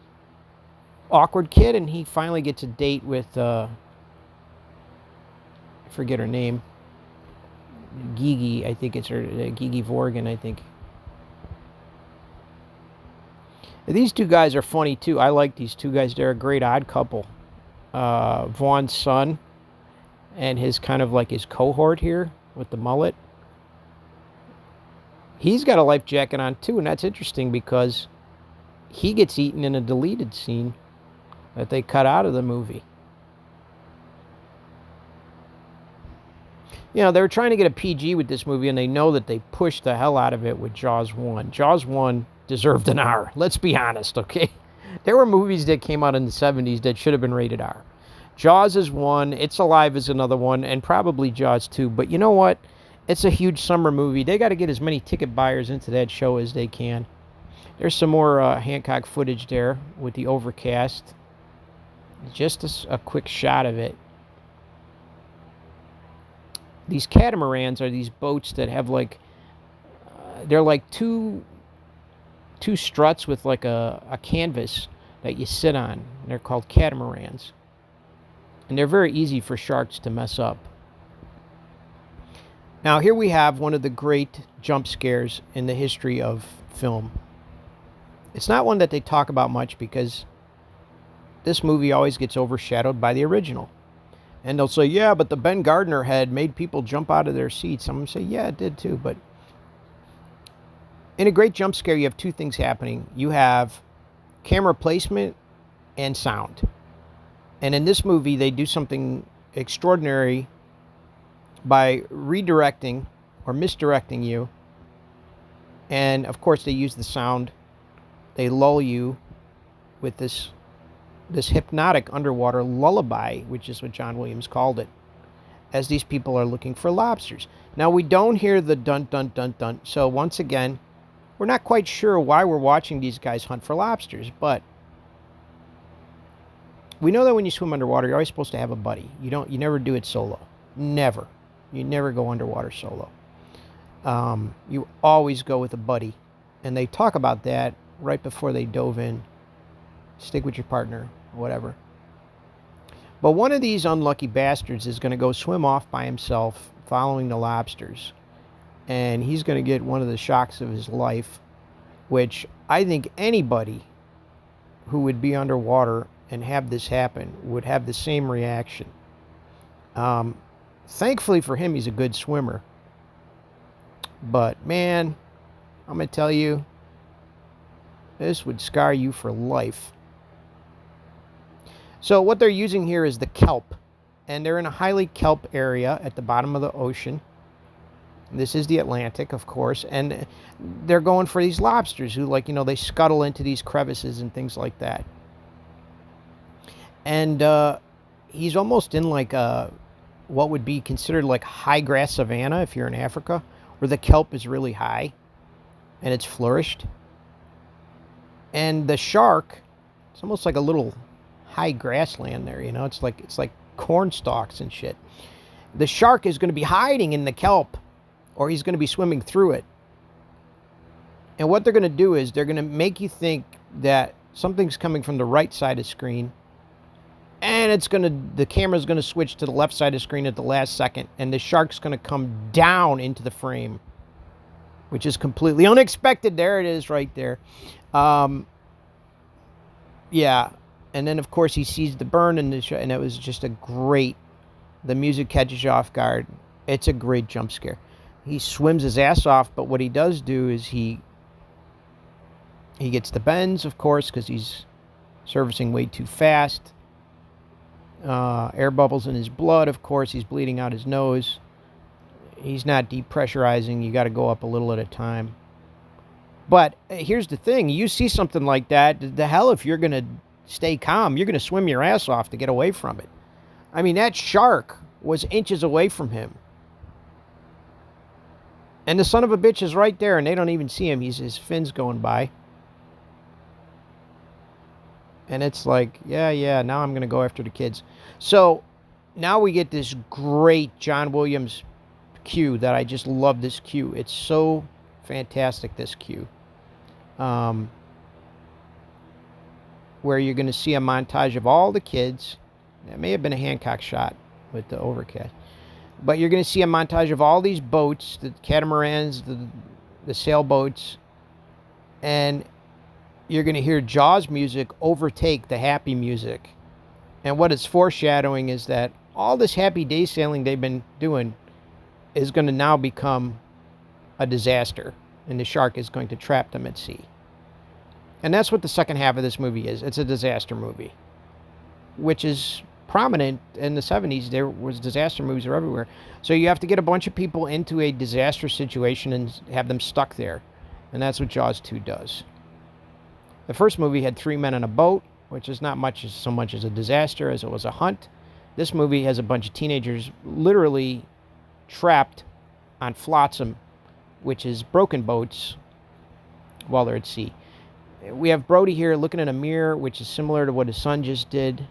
awkward kid, and he finally gets a date with I forget her name. Gigi, I think it's her. Gigi Vorgan, I think. These two guys are funny too. I like these two guys. They're a great odd couple. Vaughn's son and his kind of like his cohort here with the mullet. He's got a life jacket on too, and that's interesting because he gets eaten in a deleted scene that they cut out of the movie. You know, they were trying to get a PG with this movie, and they know that they pushed the hell out of it with Jaws 1. Jaws 1 deserved an R. Let's be honest, okay? There were movies that came out in the 70s that should have been rated R. Jaws is one, It's Alive is another one, and probably Jaws 2. But you know what? It's a huge summer movie. They got to get as many ticket buyers into that show as they can. There's some more Hancock footage there with the overcast. Just a quick shot of it. These catamarans are these boats that have like, they're like two struts with like a canvas that you sit on. They're called catamarans. And they're very easy for sharks to mess up. Now here we have one of the great jump scares in the history of film. It's not one that they talk about much because this movie always gets overshadowed by the original. And they'll say, yeah, but the Ben Gardner head made people jump out of their seats. I'm going to say, yeah, it did too, but in a great jump scare, you have two things happening. You have camera placement and sound. And in this movie, they do something extraordinary by redirecting or misdirecting you. And, of course, they use the sound. They lull you with this hypnotic underwater lullaby, which is what John Williams called it, as these people are looking for lobsters. Now, we don't hear the dun, dun, dun, dun. So, once again, we're not quite sure why we're watching these guys hunt for lobsters, but we know that when you swim underwater, you're always supposed to have a buddy. You never do it solo. Never. You never go underwater solo. You always go with a buddy. And they talk about that right before they dove in. Stick with your partner, whatever. But one of these unlucky bastards is going to go swim off by himself following the lobsters. And he's going to get one of the shocks of his life, which I think anybody who would be underwater and have this happen would have the same reaction. Thankfully for him, he's a good swimmer. But, man, I'm going to tell you, this would scar you for life. So what they're using here is the kelp. And they're in a highly kelp area at the bottom of the ocean. This is the Atlantic, of course, and they're going for these lobsters who, like, they scuttle into these crevices and things like that. And he's almost in like what would be considered like high grass savanna if you're in Africa, where the kelp is really high and it's flourished. And the shark, it's almost like a little high grassland there, it's like corn stalks and shit. The shark is going to be hiding in the kelp, or he's going to be swimming through it. And what they're going to do is they're going to make you think that something's coming from the right side of the screen, and the camera's going to switch to the left side of the screen at the last second, and the shark's going to come down into the frame, which is completely unexpected. There it is right there. Yeah. And then, of course, he sees the burn, and it was just the music catches you off guard. It's a great jump scare. He swims his ass off, but what he does do is he gets the bends, of course, because he's servicing way too fast. Air bubbles in his blood, of course. He's bleeding out his nose. He's not depressurizing. You got to go up a little at a time. But here's the thing. You see something like that, the hell if you're going to stay calm, you're going to swim your ass off to get away from it. I mean, that shark was inches away from him. And the son of a bitch is right there, and they don't even see him. His fin's going by. And it's like, yeah, now I'm going to go after the kids. So now we get this great John Williams cue that I just love this cue. It's so fantastic, this cue. Where you're going to see a montage of all the kids. That may have been a Hancock shot with the overcast. But you're going to see a montage of all these boats, the catamarans, the sailboats. And you're going to hear Jaws music overtake the happy music. And what it's foreshadowing is that all this happy day sailing they've been doing is going to now become a disaster. And the shark is going to trap them at sea. And that's what the second half of this movie is. It's a disaster movie. Which is prominent in the 70s. There was disaster movies everywhere. So you have to get a bunch of people into a disaster situation and have them stuck there. And that's what Jaws 2 does. The first movie had 3 men on a boat, which is not so much as a disaster as it was a hunt. This movie has a bunch of teenagers literally trapped on flotsam, which is broken boats, while they're at sea. We have Brody here looking in a mirror, which is similar to what his son just did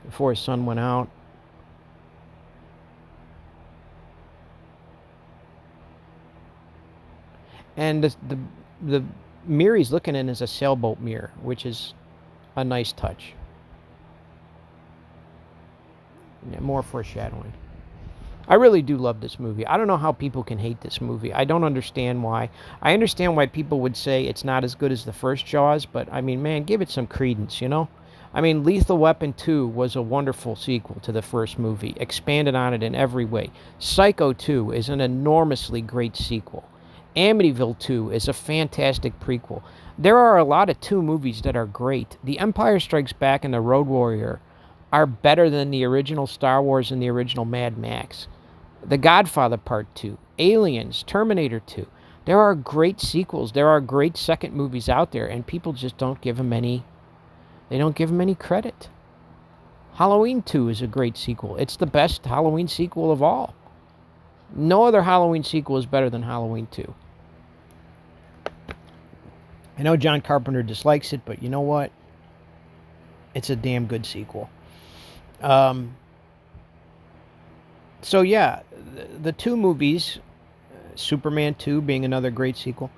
before his son went out. And the mirror he's looking in is a sailboat mirror, which is a nice touch. Yeah, more foreshadowing. I really do love this movie. I don't know how people can hate this movie. I don't understand why. I understand why people would say it's not as good as the first Jaws, but I mean, man, give it some credence, you know? I mean, Lethal Weapon 2 was a wonderful sequel to the first movie, expanded on it in every way. Psycho 2 is an enormously great sequel. Amityville 2 is a fantastic prequel. There are a lot of 2 movies that are great. The Empire Strikes Back and The Road Warrior are better than the original Star Wars and the original Mad Max. The Godfather Part 2, Aliens, Terminator 2. There are great sequels. There are great second movies out there, and people just don't give them any credit. Halloween 2 is a great sequel. It's the best Halloween sequel of all. No other Halloween sequel is better than Halloween 2. I know John Carpenter dislikes it, but you know what? It's a damn good sequel. So yeah, the 2 movies, Superman 2 being another great sequel,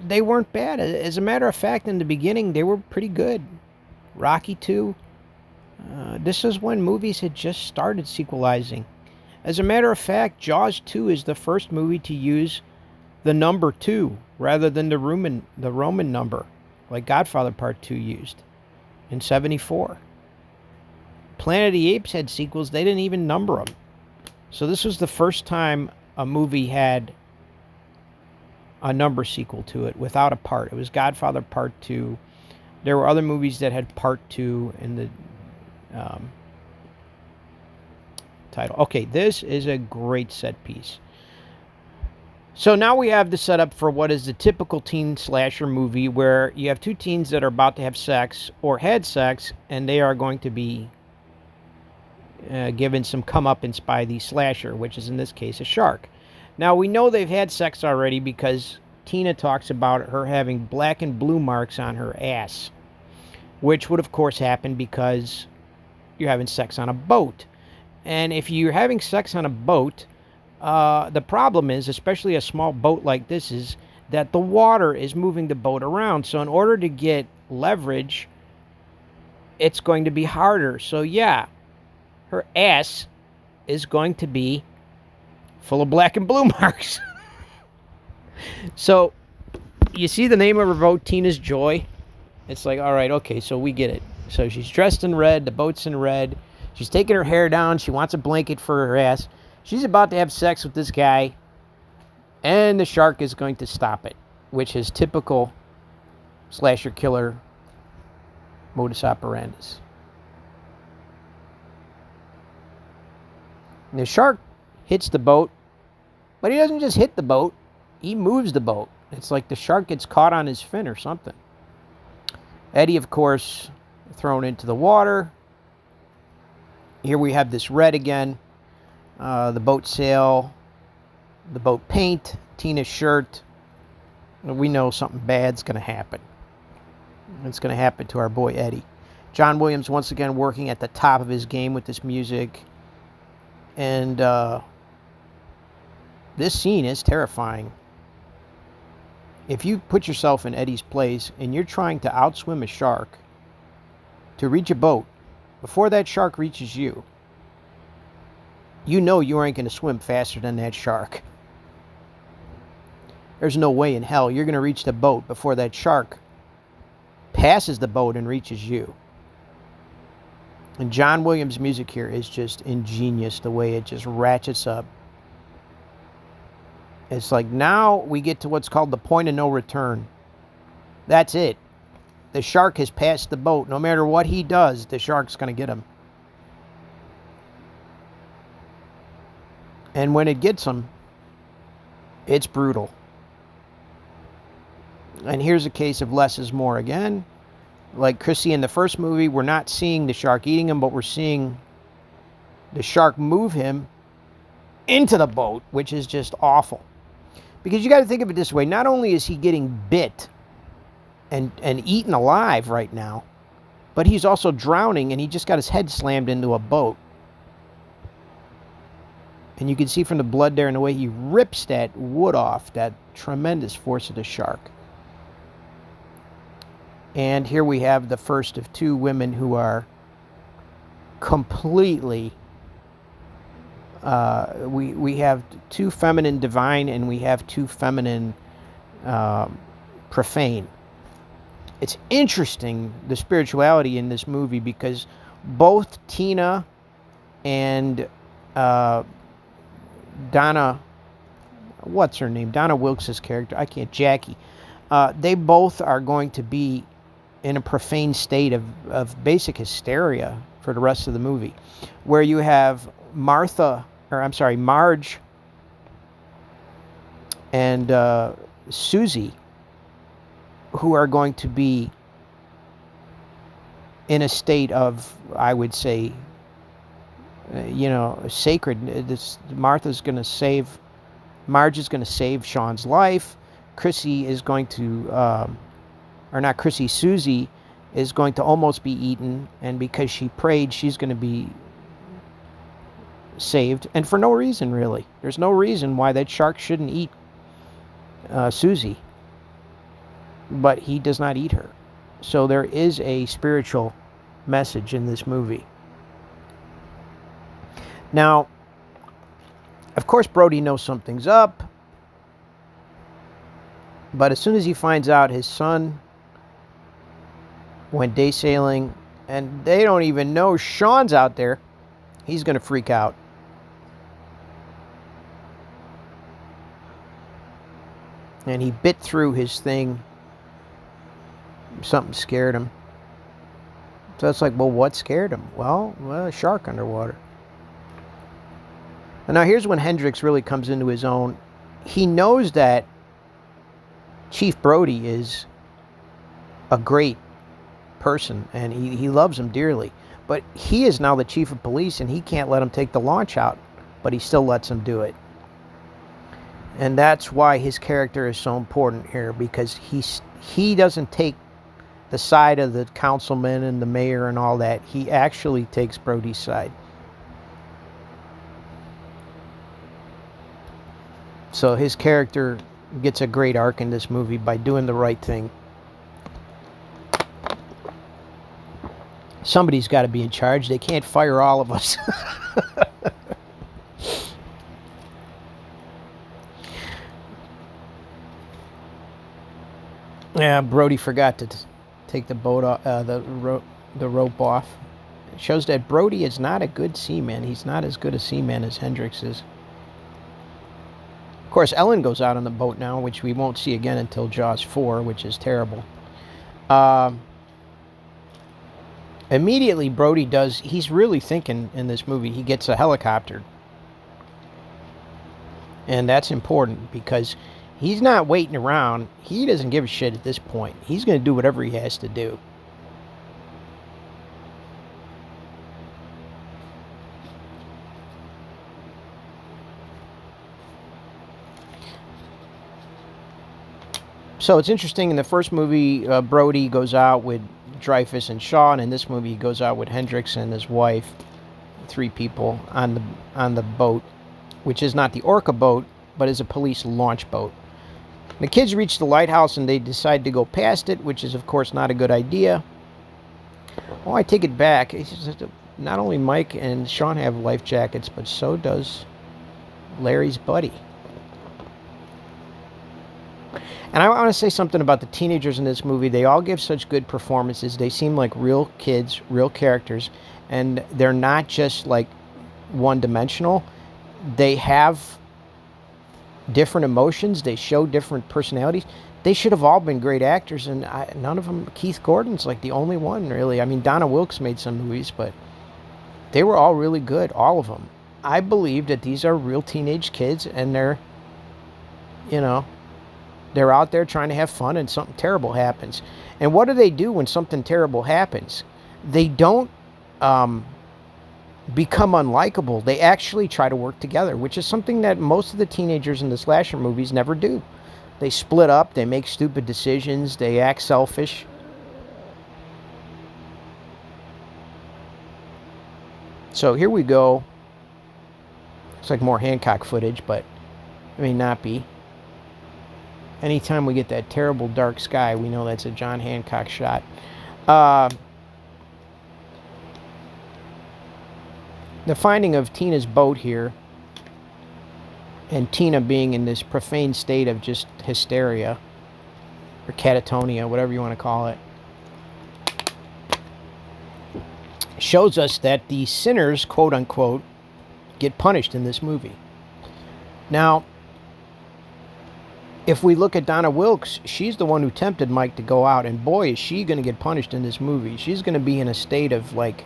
they weren't bad. As a matter of fact, in the beginning, they were pretty good. Rocky 2, this is when movies had just started sequelizing. As a matter of fact, Jaws 2 is the first movie to use the number 2 rather than the Roman number, like Godfather Part 2 used in 1974. Planet of the Apes had sequels. They didn't even number them. So this was the first time a movie had a number sequel to it without a part. It was Godfather Part 2. There were other movies that had Part 2 in the title. Okay, this is a great set piece. So now we have the setup for what is the typical teen slasher movie, where you have 2 teens that are about to have sex or had sex, and they are going to be given some comeuppance by the slasher, which is in this case a shark. Now we know they've had sex already because Tina talks about her having black and blue marks on her ass, which would of course happen because you're having sex on a boat. And if you're having sex on a boat, the problem is, especially a small boat like this, is that the water is moving the boat around. So in order to get leverage, it's going to be harder. So yeah, her ass is going to be full of black and blue marks. So you see the name of her boat, Tina's Joy. It's like, all right, okay, so we get it. So she's dressed in red, the boat's in red. She's taking her hair down. She wants a blanket for her ass. She's about to have sex with this guy, and the shark is going to stop it, which is typical slasher killer modus operandus. And the shark hits the boat, but he doesn't just hit the boat. He moves the boat. It's like the shark gets caught on his fin or something. Eddie, of course, thrown into the water. Here we have this red again. The boat sail, the boat paint, Tina's shirt. We know something bad's going to happen. It's going to happen to our boy Eddie. John Williams once again working at the top of his game with this music. And this scene is terrifying. If you put yourself in Eddie's place and you're trying to outswim a shark to reach a boat, before that shark reaches you, you know you ain't going to swim faster than that shark. There's no way in hell you're going to reach the boat before that shark passes the boat and reaches you. And John Williams' music here is just ingenious, the way it just ratchets up. It's like now we get to what's called the point of no return. That's it. The shark has passed the boat. No matter what he does, the shark's going to get him. And when it gets him, it's brutal. And here's a case of less is more again. Like Chrissy in the first movie, we're not seeing the shark eating him, but we're seeing the shark move him into the boat, which is just awful. Because you got to think of it this way. Not only is he getting bit and eaten alive right now, but he's also drowning, and he just got his head slammed into a boat. And you can see from the blood there and the way he rips that wood off, that tremendous force of the shark. And here we have the first of two women who are completely... we have two feminine divine, and we have two feminine profane. It's interesting, the spirituality in this movie, because both Tina and Donna, what's her name? Donna Wilkes' character, Jackie. They both are going to be in a profane state of basic hysteria for the rest of the movie, where you have Marge and Susie, who are going to be in a state of, I would say, sacred. Marge is going to save Sean's life. Susie is going to almost be eaten, and because she prayed, she's going to be saved, and for no reason, really. There's no reason why that shark shouldn't eat Susie, but he does not eat her. So there is a spiritual message in this movie. Now, of course, Brody knows something's up, but as soon as he finds out his son went day sailing, and they don't even know Sean's out there, he's going to freak out. And he bit through his thing. Something scared him. So it's like, well, what scared him? Well, a shark underwater. And now here's when Hendricks really comes into his own. He knows that Chief Brody is a great person, and he loves him dearly. But he is now the chief of police, and he can't let him take the launch out, but he still lets him do it. And that's why his character is so important here, because he doesn't take the side of the councilman and the mayor and all that. He actually takes Brody's side. So his character gets a great arc in this movie by doing the right thing. Somebody's got to be in charge. They can't fire all of us. Yeah, Brody forgot to take the boat off, the rope off. It shows that Brody is not a good seaman. He's not as good a seaman as Hendricks is. Of course, Ellen goes out on the boat now, which we won't see again until Jaws 4, which is terrible. Immediately, Brody he's really thinking in this movie. He gets a helicopter. And that's important because he's not waiting around. He doesn't give a shit at this point. He's going to do whatever he has to do. So it's interesting. In the first movie, Brody goes out with Dreyfus and Shaw, and in this movie, he goes out with Hendricks and his wife. 3 people on the boat, which is not the Orca boat, but is a police launch boat. The kids reach the lighthouse and they decide to go past it, which is of course not a good idea. Oh, I take it back. Not only Mike and Sean have life jackets, but so does Larry's buddy. And I want to say something about the teenagers in this movie. They all give such good performances. They seem like real kids, real characters, and they're not just like one-dimensional. They have different emotions. They show different personalities. They should have all been great actors, and none of them. Keith Gordon's like the only one, really. I mean, Donna Wilkes made some movies, but they were all really good, all of them. I believe that these are real teenage kids, and they're out there trying to have fun, and something terrible happens. And what do they do when something terrible happens? They don't become unlikable. They actually try to work together, which is something that most of the teenagers in the slasher movies never do. They split up, they make stupid decisions, they act selfish. So here we go. It's like more Hancock footage, but it may not be. Anytime we get that terrible dark sky, we know that's a John Hancock shot. The finding of Tina's boat here, and Tina being in this profane state of just hysteria, or catatonia, whatever you want to call it, shows us that the sinners, quote unquote, get punished in this movie. Now, if we look at Donna Wilkes, she's the one who tempted Mike to go out, and boy, is she going to get punished in this movie. She's going to be in a state of like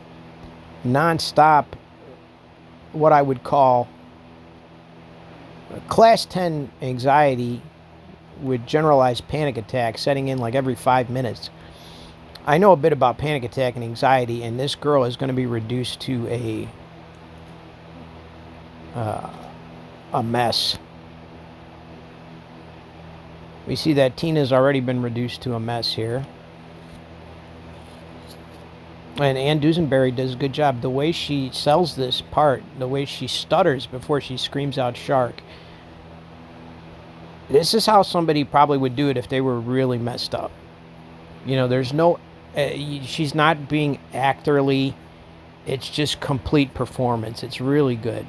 nonstop, what I would call class 10 anxiety with generalized panic attacks setting in like every 5 minutes. I know a bit about panic attack and anxiety, and this girl is going to be reduced to a mess. We see that Tina's already been reduced to a mess here. And Ann Dusenberry does a good job. The way she sells this part, the way she stutters before she screams out shark. This is how somebody probably would do it if they were really messed up. There's no... she's not being actorly. It's just complete performance. It's really good.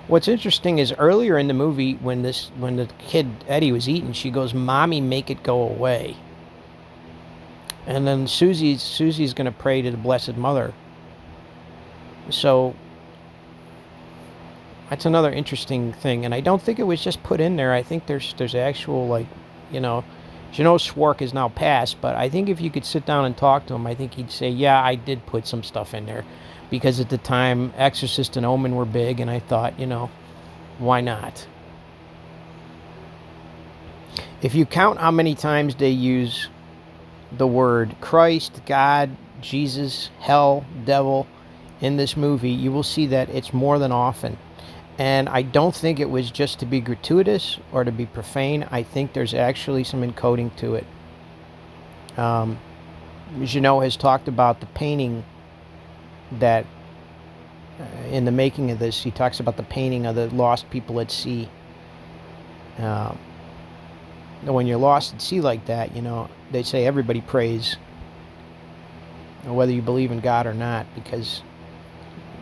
What's interesting is earlier in the movie, when the kid Eddie was eating, she goes, "Mommy, make it go away." And then Susie's going to pray to the Blessed Mother. So that's another interesting thing, and I don't think it was just put in there. I think there's actual, like, Janot Schwark is now passed, but I think if you could sit down and talk to him, I think he'd say, yeah, I did put some stuff in there. Because at the time, Exorcist and Omen were big, and I thought, why not? If you count how many times they use the word Christ, God, Jesus, hell, devil in this movie, you will see that it's more than often. And I don't think it was just to be gratuitous or to be profane. I think there's actually some encoding to it. Janot has talked about the painting that in the making of this, he talks about the painting of the lost people at sea. When you're lost at sea like that, they say everybody prays, whether you believe in God or not, because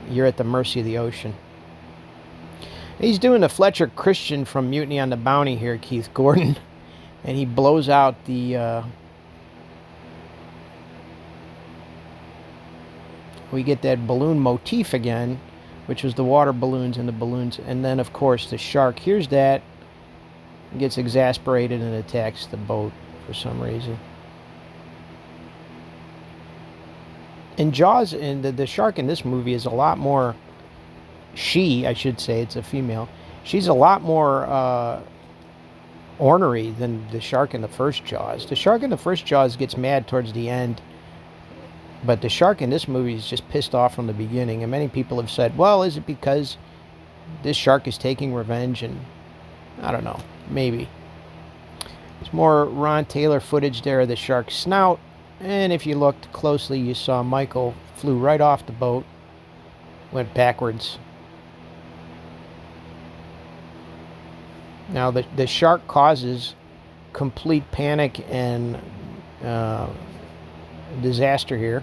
you're at the mercy of the ocean. He's doing the Fletcher Christian from Mutiny on the Bounty here, Keith Gordon, and he blows out the... we get that balloon motif again, which was the water balloons and the balloons, and then of course the shark hears that, gets exasperated and attacks the boat for some reason. In Jaws, and the shark in this movie is a lot more, I should say, it's a female, she's a lot more ornery than the shark in the first Jaws. The shark in the first Jaws gets mad towards the end, but the shark in this movie is just pissed off from the beginning. And many people have said, well, is it because this shark is taking revenge, and I don't know, maybe. There's more Ron Taylor footage there of the shark's snout, and if you looked closely, you saw Michael flew right off the boat, went backwards. Now, the shark causes complete panic and disaster here.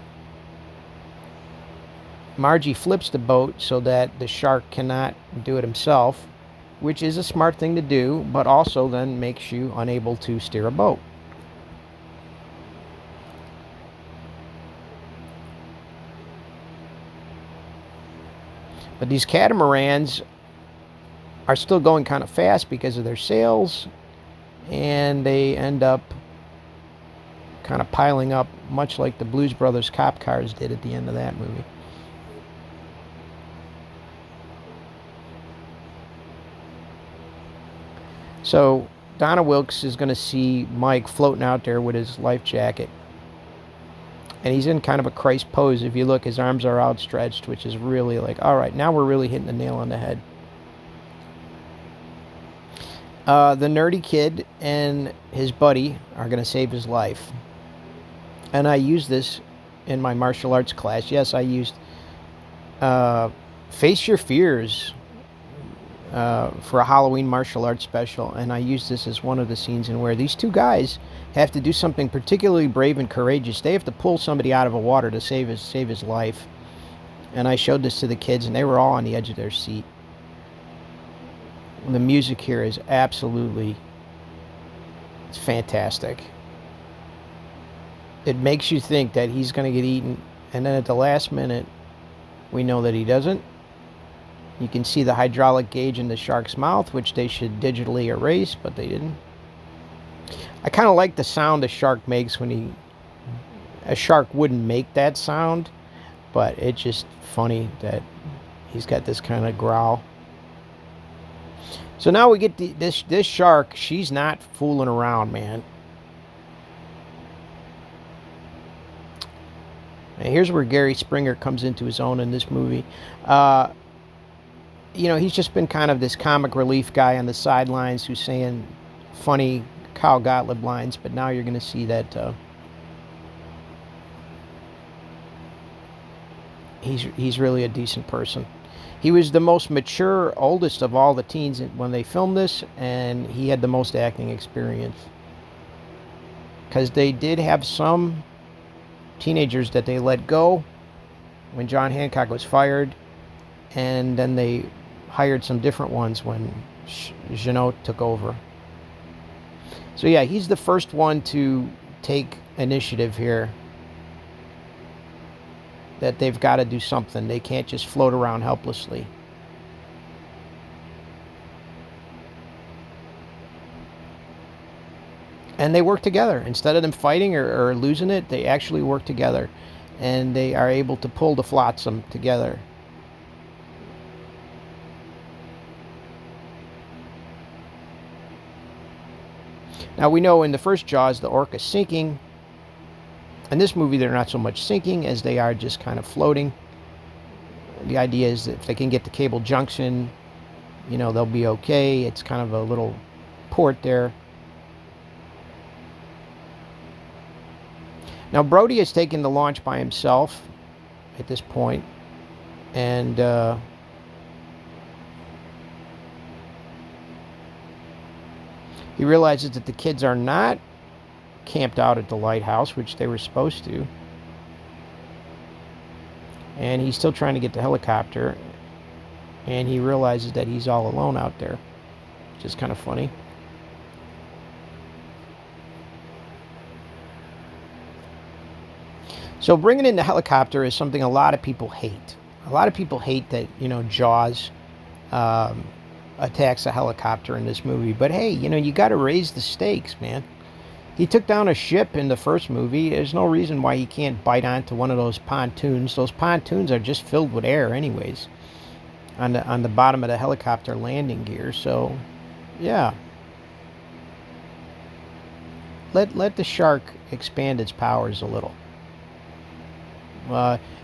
Margie flips the boat so that the shark cannot do it himself, which is a smart thing to do, but also then makes you unable to steer a boat. But these catamarans are still going kind of fast because of their sails, and they end up kind of piling up, much like the Blues Brothers cop cars did at the end of that movie. So Donna Wilkes is going to see Mike floating out there with his life jacket. And he's in kind of a Christ pose. If you look, his arms are outstretched, which is really like, all right, now we're really hitting the nail on the head. The nerdy kid and his buddy are going to save his life. And I used this in my martial arts class. Yes, I used Face Your Fears for a Halloween martial arts special. And I used this as one of the scenes in where these two guys have to do something particularly brave and courageous. They have to pull somebody out of the water to save his life. And I showed this to the kids, and they were all on the edge of their seat. The music here is absolutely, it's fantastic. It makes you think that he's going to get eaten, and then at the last minute, we know that he doesn't. You can see the hydraulic gauge in the shark's mouth, which they should digitally erase, but they didn't. I kind of like the sound a shark makes when a shark wouldn't make that sound, but it's just funny that he's got this kind of growl. So now we get this shark. She's not fooling around, man. And here's where Gary Springer comes into his own in this movie. You know, he's just been kind of this comic relief guy on the sidelines who's saying funny Kyle Gottlieb lines, but now you're going to see that he's really a decent person. He was the most mature, oldest of all the teens when they filmed this, and he had the most acting experience. Because they did have some teenagers that they let go when John Hancock was fired, and then they hired some different ones when Jeannot took over. So yeah, he's the first one to take initiative here. That they've got to do something. They can't just float around helplessly. And they work together. Instead of them fighting or losing it, they actually work together. And they are able to pull the flotsam together. Now we know in the first Jaws, the orca's sinking. In this movie, they're not so much sinking as they are just kind of floating. The idea is that if they can get to Cable Junction, you know, they'll be okay. It's kind of a little port there. Now, Brody has taken the launch by himself at this point, and he realizes that the kids are not camped out at the lighthouse, which they were supposed to. And he's still trying to get the helicopter, and he realizes that he's all alone out there, which is kind of funny. So bringing in the helicopter is something a lot of people hate. A lot of people hate that, you know, Jaws attacks a helicopter in this movie. But hey, you know, you got to raise the stakes, man. He took down a ship in the first movie. There's no reason why he can't bite onto one of those pontoons. Those pontoons are just filled with air anyways on the bottom of the helicopter landing gear. So, yeah. Let the shark expand its powers a little.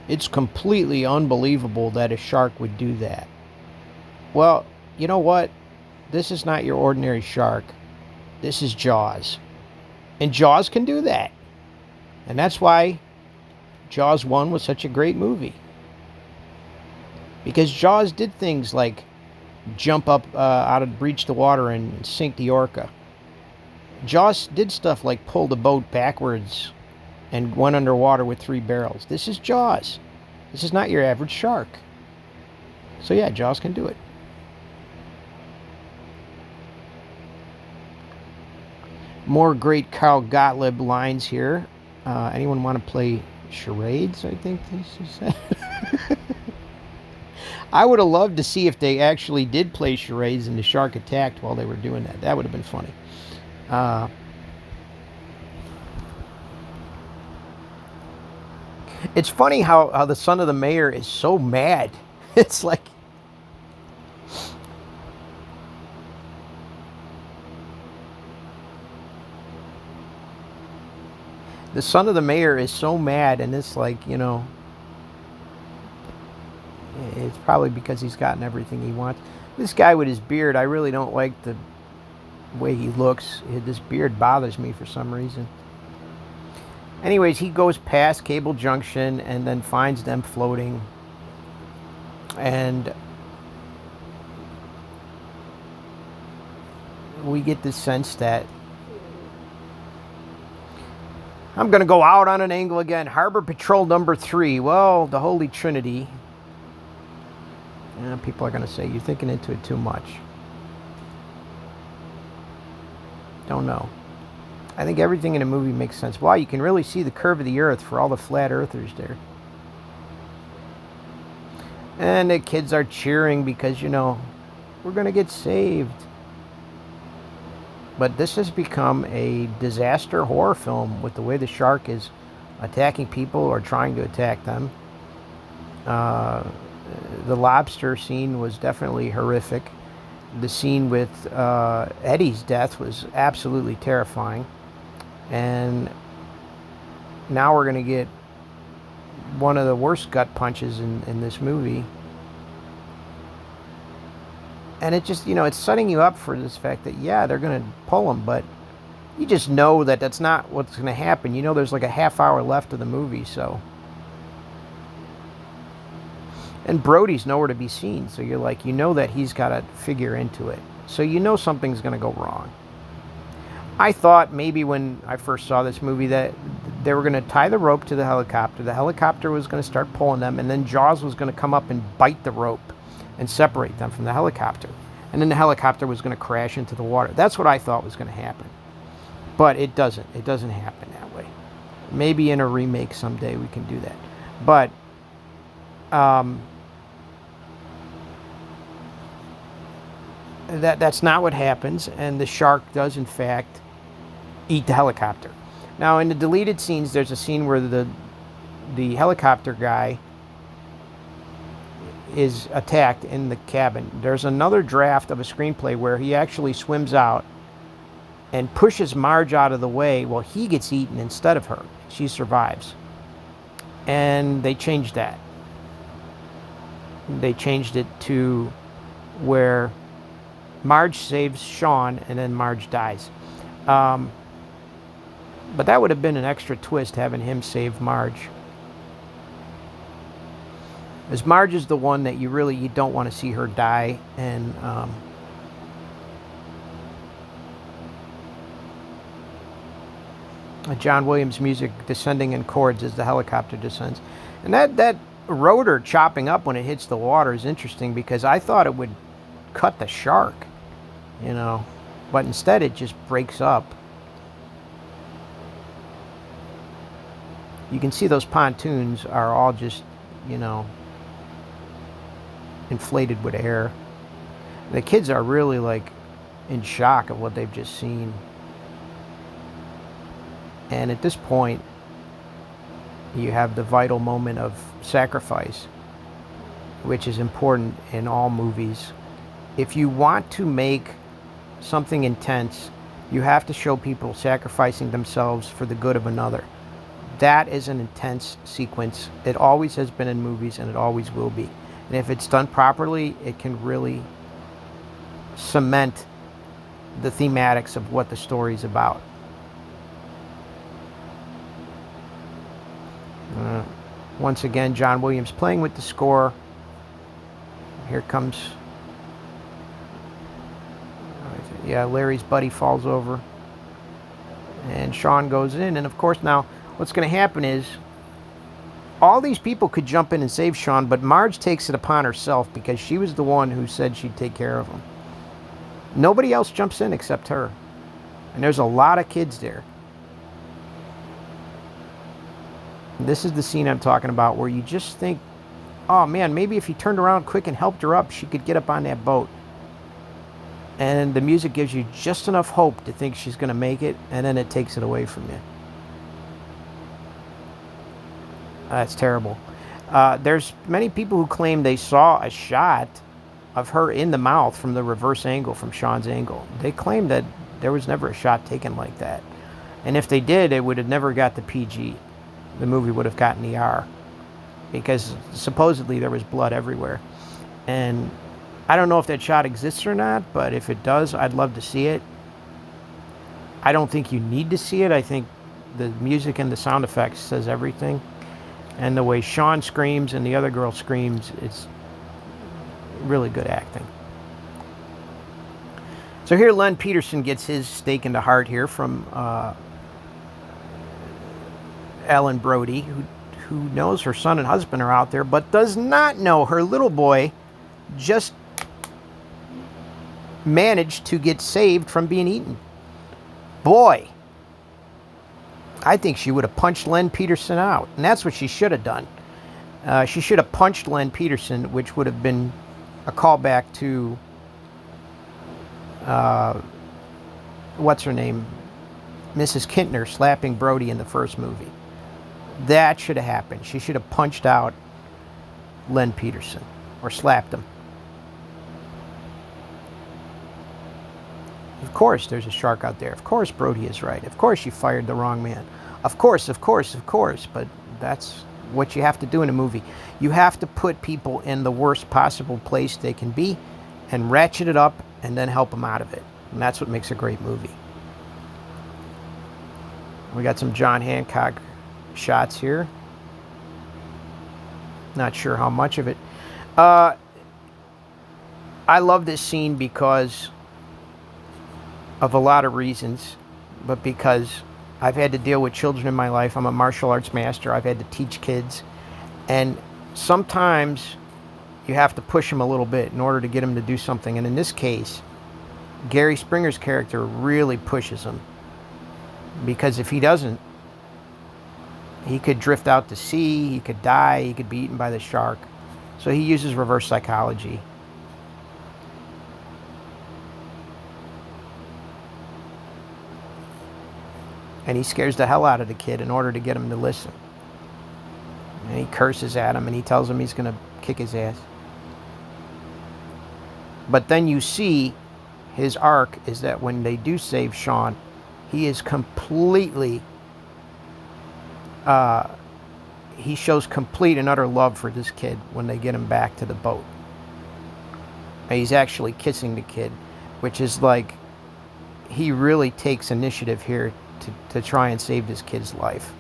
It's completely unbelievable that a shark would do that. Well, you know what? This is not your ordinary shark. This is Jaws. And Jaws can do that. And that's why Jaws 1 was such a great movie. Because Jaws did things like jump up out of breach the water and sink the orca. Jaws did stuff like pull the boat backwards and went underwater with 3 barrels. This is Jaws. This is not your average shark. So yeah, Jaws can do it. More great Carl Gottlieb lines here. Anyone want to play charades, I think they said. I would have loved to see if they actually did play charades and the shark attacked while they were doing that. That would have been funny. It's funny how the son of the mayor is so mad. It's like... The son of the mayor is so mad, and it's like, you know... It's probably because he's gotten everything he wants. This guy with his beard, I really don't like the way he looks. This beard bothers me for some reason. Anyways, he goes past Cable Junction and then finds them floating. And we get the sense that... I'm going to go out on an angle again. Harbor Patrol number 3. Well, the Holy Trinity... people are going to say, you're thinking into it too much. Don't know. I think everything in the movie makes sense. Wow, you can really see the curve of the earth for all the flat earthers there. And the kids are cheering because, you know, we're going to get saved. But this has become a disaster horror film with the way the shark is attacking people or trying to attack them. The lobster scene was definitely horrific. The scene with Eddie's death was absolutely terrifying. And now we're going to get one of the worst gut punches in this movie. And it just, you know, it's setting you up for this fact that, yeah, they're going to pull him, but you just know that that's not what's going to happen. You know there's like a half hour left of the movie, so... And Brody's nowhere to be seen, so you're like, you know that he's got to figure into it. So you know something's going to go wrong. I thought maybe when I first saw this movie that they were going to tie the rope to the helicopter was going to start pulling them, and then Jaws was going to come up and bite the rope and separate them from the helicopter. And then the helicopter was going to crash into the water. That's what I thought was going to happen. But it doesn't. It doesn't happen that way. Maybe in a remake someday we can do that. But... that's not what happens, and the shark does in fact eat the helicopter. Now in the deleted scenes there's a scene where the helicopter guy is attacked in the cabin. There's another draft of a screenplay where he actually swims out and pushes Marge out of the way while he gets eaten instead of her. She survives. And they changed that. They changed it to where Marge saves Sean, and then Marge dies. But that would have been an extra twist, having him save Marge. As Marge is the one that you don't want to see her die, and John Williams music descending in chords as the helicopter descends. And that rotor chopping up when it hits the water is interesting, because I thought it would cut the shark, you know, but instead it just breaks up. You can see those pontoons are all just, you know, inflated with air. The kids are really like in shock of what they've just seen. And at this point, you have the vital moment of sacrifice, which is important in all movies. If you want to make something intense, you have to show people sacrificing themselves for the good of another. That is an intense sequence. It always has been in movies, and it always will be. And if it's done properly, it can really cement the thematics of what the story's about. Once again, John Williams playing with the score. Here comes, yeah, Larry's buddy falls over. And Sean goes in. And of course now what's going to happen is all these people could jump in and save Sean, but Marge takes it upon herself because she was the one who said she'd take care of him. Nobody else jumps in except her. And there's a lot of kids there. This is the scene I'm talking about where you just think, oh man, maybe if he turned around quick and helped her up, she could get up on that boat. And the music gives you just enough hope to think she's going to make it, and then it takes it away from you. That's terrible. There's many people who claim they saw a shot of her in the mouth from the reverse angle, from Sean's angle. They claim that there was never a shot taken like that. And if they did, it would have never got the PG. The movie would have gotten the R. Because supposedly there was blood everywhere. And I don't know if that shot exists or not, but if it does, I'd love to see it. I don't think you need to see it. I think the music and the sound effects says everything. And the way Sean screams and the other girl screams, it's really good acting. So here Len Peterson gets his stake in the heart here from Ellen Brody, who knows her son and husband are out there, but does not know her little boy just managed to get saved from being eaten. Boy, I think she would have punched Len Peterson out, and that's what she should have done. She should have punched Len Peterson, which would have been a callback to what's her name, Mrs. Kintner slapping Brody in the first movie. That should have happened. She should have punched out Len Peterson or slapped him. Of course there's a shark out there. Of course Brody is right. Of course you fired the wrong man. Of course. But that's what you have to do in a movie. You have to put people in the worst possible place they can be and ratchet it up and then help them out of it. And that's what makes a great movie. We got some John Hancock shots here. Not sure how much of it. I love this scene because of a lot of reasons, but because I've had to deal with children in my life. I'm a martial arts master. I've had to teach kids, and sometimes you have to push them a little bit in order to get them to do something. And in this case, Gary Springer's character really pushes him, because if he doesn't, he could drift out to sea, he could die, he could be eaten by the shark. So he uses reverse psychology. And he scares the hell out of the kid in order to get him to listen. And he curses at him and he tells him he's going to kick his ass. But then you see his arc is that when they do save Sean, he is completely, he shows complete and utter love for this kid when they get him back to the boat. And he's actually kissing the kid, which is like, he really takes initiative here to try and save this kid's life.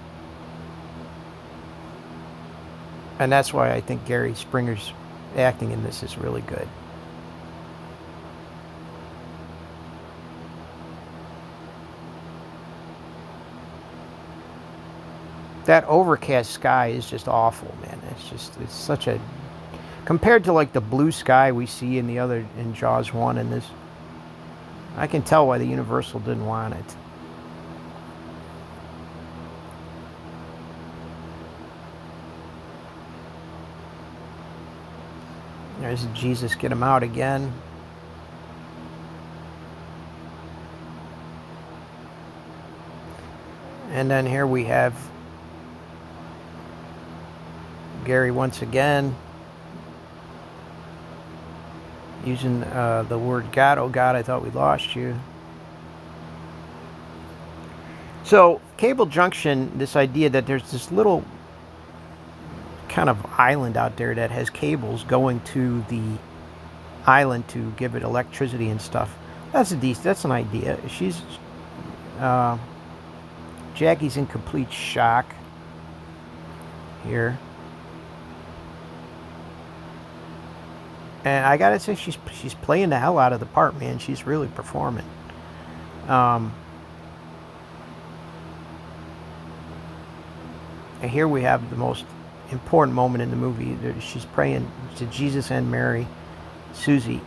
And that's why I think Gary Springer's acting in this is really good. That overcast sky is just awful, man. It's such a, compared to like the blue sky we see in Jaws 1 and this, I can tell why the Universal didn't want it. There's Jesus, get him out again. And then here we have Gary once again using the word God. Oh God, I thought we lost you. So Cable Junction, this idea that there's this little kind of island out there that has cables going to the island to give it electricity and stuff. That's an idea. Uh, Jackie's in complete shock here. And I gotta say, she's playing the hell out of the part, man. She's really performing. And here we have the most important moment in the movie. She's praying to Jesus and Mary, Susie,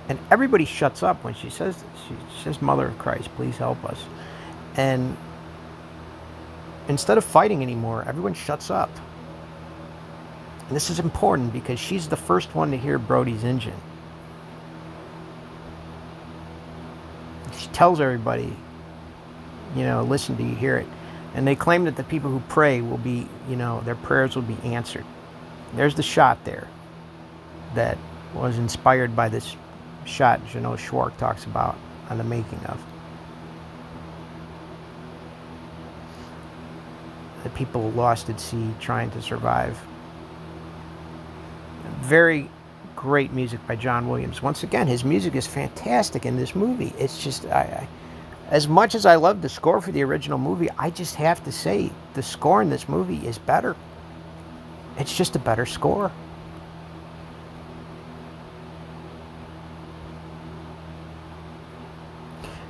and everybody shuts up when she says this. She says, "Mother of Christ, please help us." And instead of fighting anymore, everyone shuts up. And this is important because she's the first one to hear Brody's engine. She tells everybody, listen, do you hear it? And they claim that the people who pray will be, their prayers will be answered. There's the shot there that was inspired by this shot Jeannot Szwarc talks about on the making of. The people lost at sea trying to survive. Very great music by John Williams. Once again, his music is fantastic in this movie. It's just, as much as I love the score for the original movie, I just have to say the score in this movie is better. It's just a better score.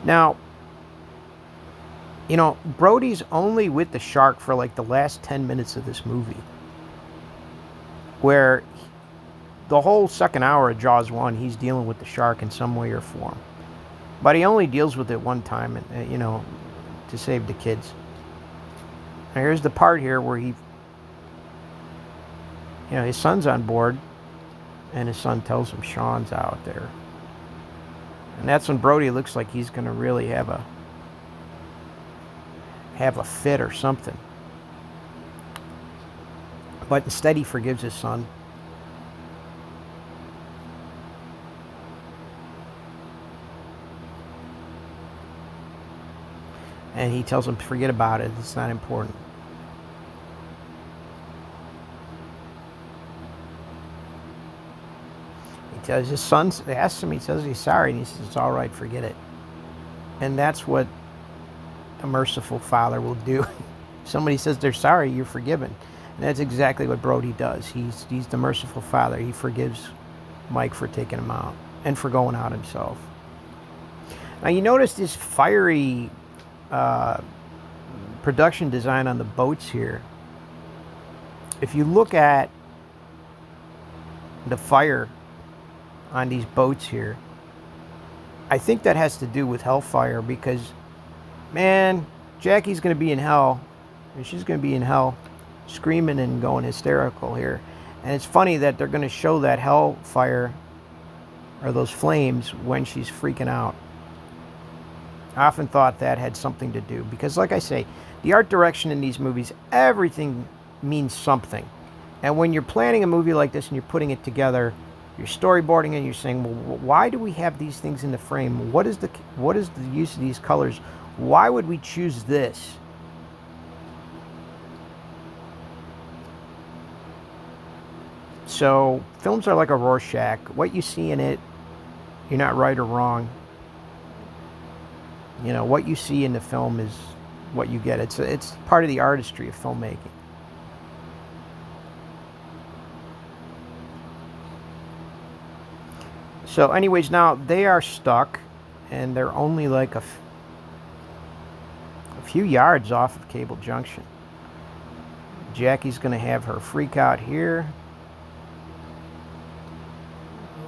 Now, Brody's only with the shark for like the last 10 minutes of this movie, where the whole second hour of Jaws 1, he's dealing with the shark in some way or form. But he only deals with it one time, to save the kids. Now here's the part here where his son's on board, and his son tells him Sean's out there. And that's when Brody looks like he's going to really have a fit or something. But instead he forgives his son. And he tells him, forget about it, it's not important. He tells his son, asks him, he says he's sorry, and he says, it's all right, forget it. And that's what a merciful father will do. Somebody says they're sorry, you're forgiven. And that's exactly what Brody does. He's the merciful father. He forgives Mike for taking him out and for going out himself. Now you notice this fiery production design on the boats here. If you look at the fire on these boats here, I think that has to do with hellfire, because, man, Jackie's going to be in hell, and she's going to be in hell screaming and going hysterical here. And it's funny that they're going to show that hellfire, or those flames, when she's freaking out. I often thought that had something to do, because like I say, the art direction in these movies, everything means something. And when you're planning a movie like this and you're putting it together, you're storyboarding and you're saying, well, why do we have these things in the frame? What is the use of these colors? Why would we choose this? So films are like a Rorschach. What you see in it, you're not right or wrong. What you see in the film is what you get. It's part of the artistry of filmmaking. So anyways, now they are stuck, and they're only like a few yards off of Cable Junction. Jackie's going to have her freak out here.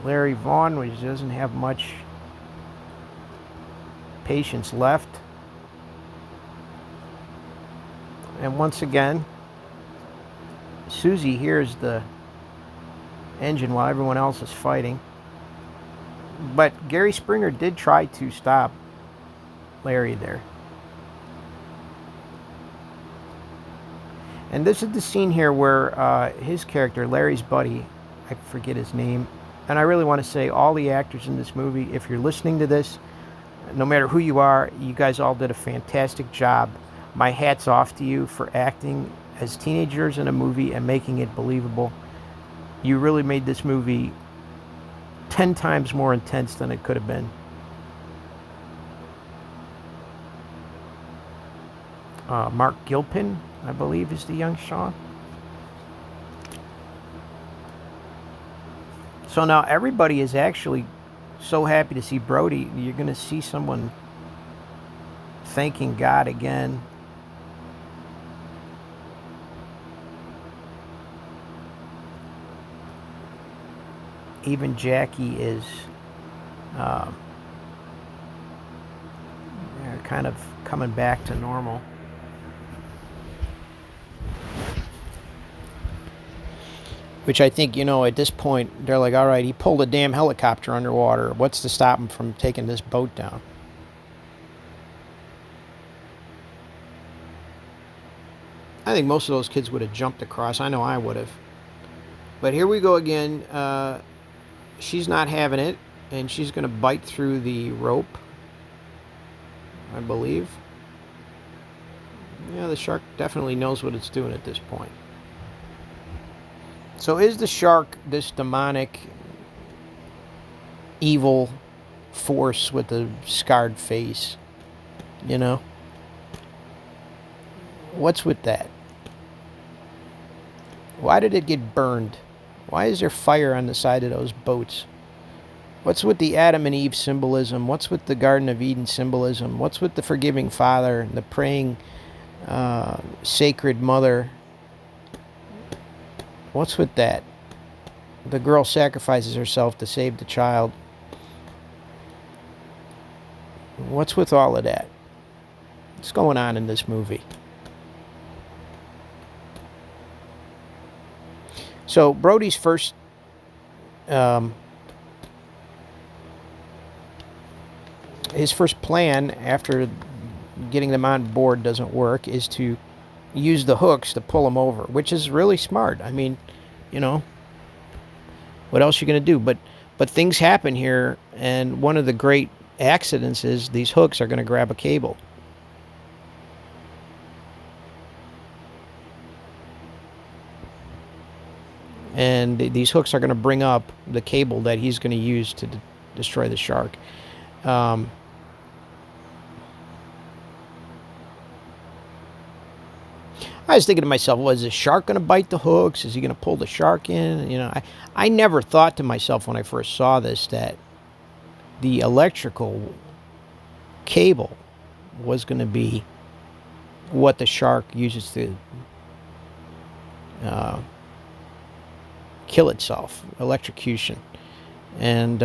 Larry Vaughn, which doesn't have much patience left. And once again, Susie hears the engine while everyone else is fighting. But Gary Springer did try to stop Larry there. And this is the scene here where his character, Larry's buddy, I forget his name, and I really want to say all the actors in this movie, if you're listening to this, no matter who you are, you guys all did a fantastic job. My hat's off to you for acting as teenagers in a movie and making it believable. You really made this movie 10 times more intense than it could have been. Mark Gilpin, I believe, is the young Shaw. So now everybody is actually so happy to see Brody. You're going to see someone thanking God again. Even Jackie is kind of coming back to normal. Which I think, at this point, they're like, all right, he pulled a damn helicopter underwater. What's to stop him from taking this boat down? I think most of those kids would have jumped across. I know I would have. But here we go again. She's not having it, and she's going to bite through the rope, I believe. Yeah, the shark definitely knows what it's doing at this point. So is the shark this demonic, evil force with the scarred face? What's with that? Why did it get burned? Why is there fire on the side of those boats? What's with the Adam and Eve symbolism? What's with the Garden of Eden symbolism? What's with the forgiving Father and the praying sacred Mother? What's with that? The girl sacrifices herself to save the child. What's with all of that? What's going on in this movie? So Brody's first his first plan after getting them on board doesn't work is to use the hooks to pull them over, which is really smart. I mean, what else are you going to do? But things happen here, and one of the great accidents is these hooks are going to grab a cable. And these hooks are going to bring up the cable that he's going to use to destroy the shark. I was thinking to myself, was the shark going to bite the hooks? Is he going to pull the shark in? I never thought to myself when I first saw this that the electrical cable was going to be what the shark uses to kill itself, electrocution. And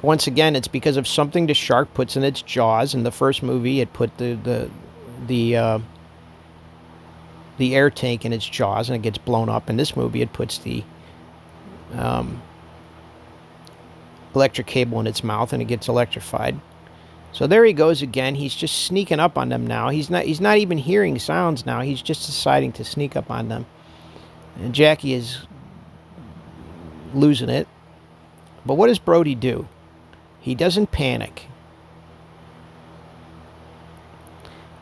once again, it's because of something the shark puts in its jaws. In the first movie, it put the air tank in its jaws and it gets blown up. In this movie, it puts the electric cable in its mouth and it gets electrified. So there he goes again. He's just sneaking up on them now. He's not even hearing sounds now. He's just deciding to sneak up on them. And Jackie is losing it. But what does Brody do? He doesn't panic.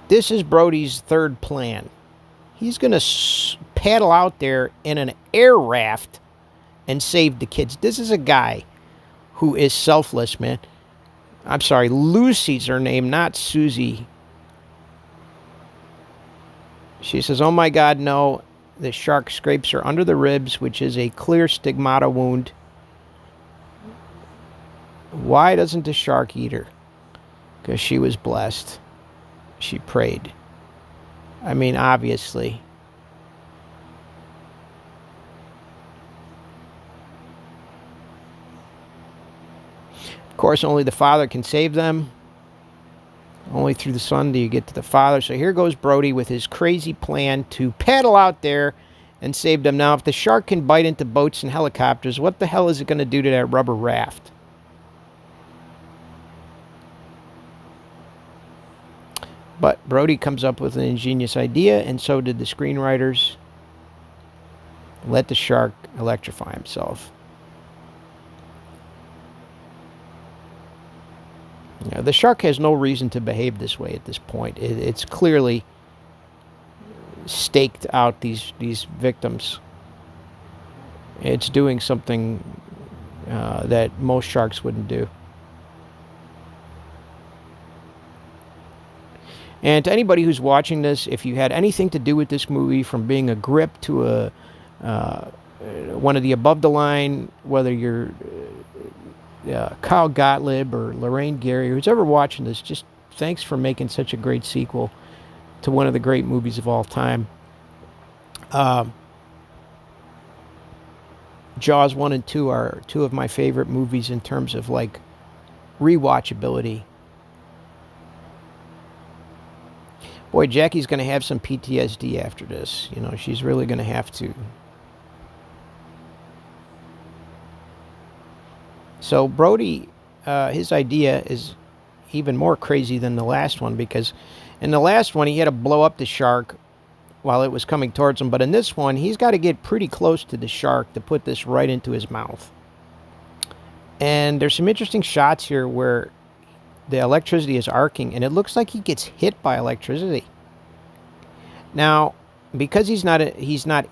This is Brody's third plan. He's going to paddle out there in an air raft and save the kids. This is a guy who is selfless, man. I'm sorry, Lucy's her name, not Susie. She says, oh my God, no. The shark scrapes her under the ribs, which is a clear stigmata wound. Why doesn't the shark eat her? Because she was blessed. She prayed. I mean, obviously. Of course, only the Father can save them. Only through the Son do you get to the Father. So here goes Brody with his crazy plan to paddle out there and save them. Now, if the shark can bite into boats and helicopters, what the hell is it going to do to that rubber raft? But Brody comes up with an ingenious idea, and so did the screenwriters. Let the shark electrify himself. You know, the shark has no reason to behave this way at this point. It's clearly staked out these victims. It's doing something that most sharks wouldn't do. And to anybody who's watching this, if you had anything to do with this movie, from being a grip to a one of the above the line, whether you're Kyle Gottlieb or Lorraine Gary, who's ever watching this, just thanks for making such a great sequel to one of the great movies of all time. Jaws 1 and 2 are two of my favorite movies in terms of like rewatchability. Boy, Jackie's going to have some PTSD after this. You know, she's really going to have to. So Brody, his idea is even more crazy than the last one, because in the last one he had to blow up the shark while it was coming towards him, but in this one he's got to get pretty close to the shark to put this right into his mouth. And there's some interesting shots here where the electricity is arcing, and it looks like he gets hit by electricity. Now, because he's not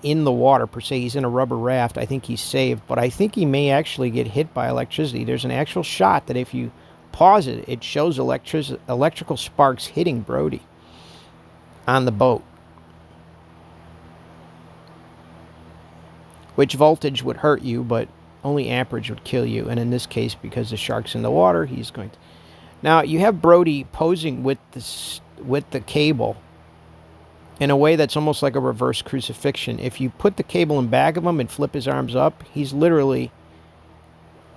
in the water per se, he's in a rubber raft, I think he's saved, but I think he may actually get hit by electricity. There's an actual shot that if you pause it, it shows electrical sparks hitting Brody on the boat. Which voltage would hurt you, but only amperage would kill you. And in this case, because the shark's in the water, he's going to... Now, you have Brody posing with the cable in a way that's almost like a reverse crucifixion. If you put the cable in back of him and flip his arms up, he's literally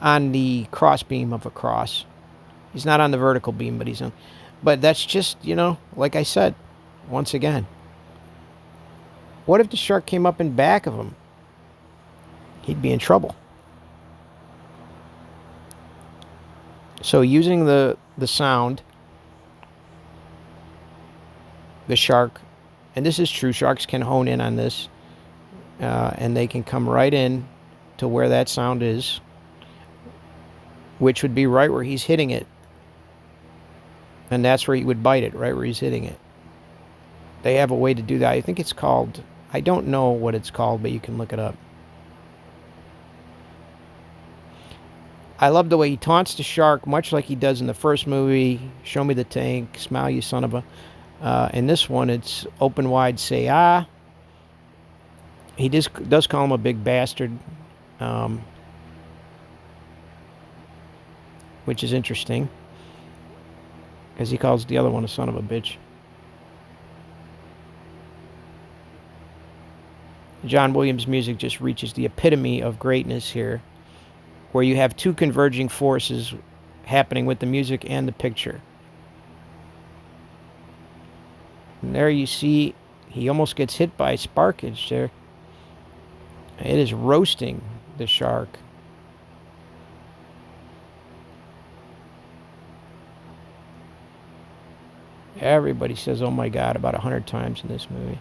on the cross beam of a cross. He's not on the vertical beam, but he's on... But that's just, you know, like I said, once again. What if the shark came up in back of him? He'd be in trouble. So using the sound, the shark, and this is true, sharks can hone in on this, and they can come right in to where that sound is, which would be right where he's hitting it. And that's where he would bite it, right where he's hitting it. They have a way to do that. I think it's called, I don't know what it's called, but you can look it up. I love the way he taunts the shark, much like he does in the first movie, show me the tank, smile you son of a... in this one, it's open wide, say ah. He does call him a big bastard, which is interesting, because he calls the other one a son of a bitch. John Williams' music just reaches the epitome of greatness here, where you have two converging forces happening with the music and the picture. And there you see, he almost gets hit by sparkage there. It is roasting the shark. Everybody says, oh my God, about 100 times in this movie.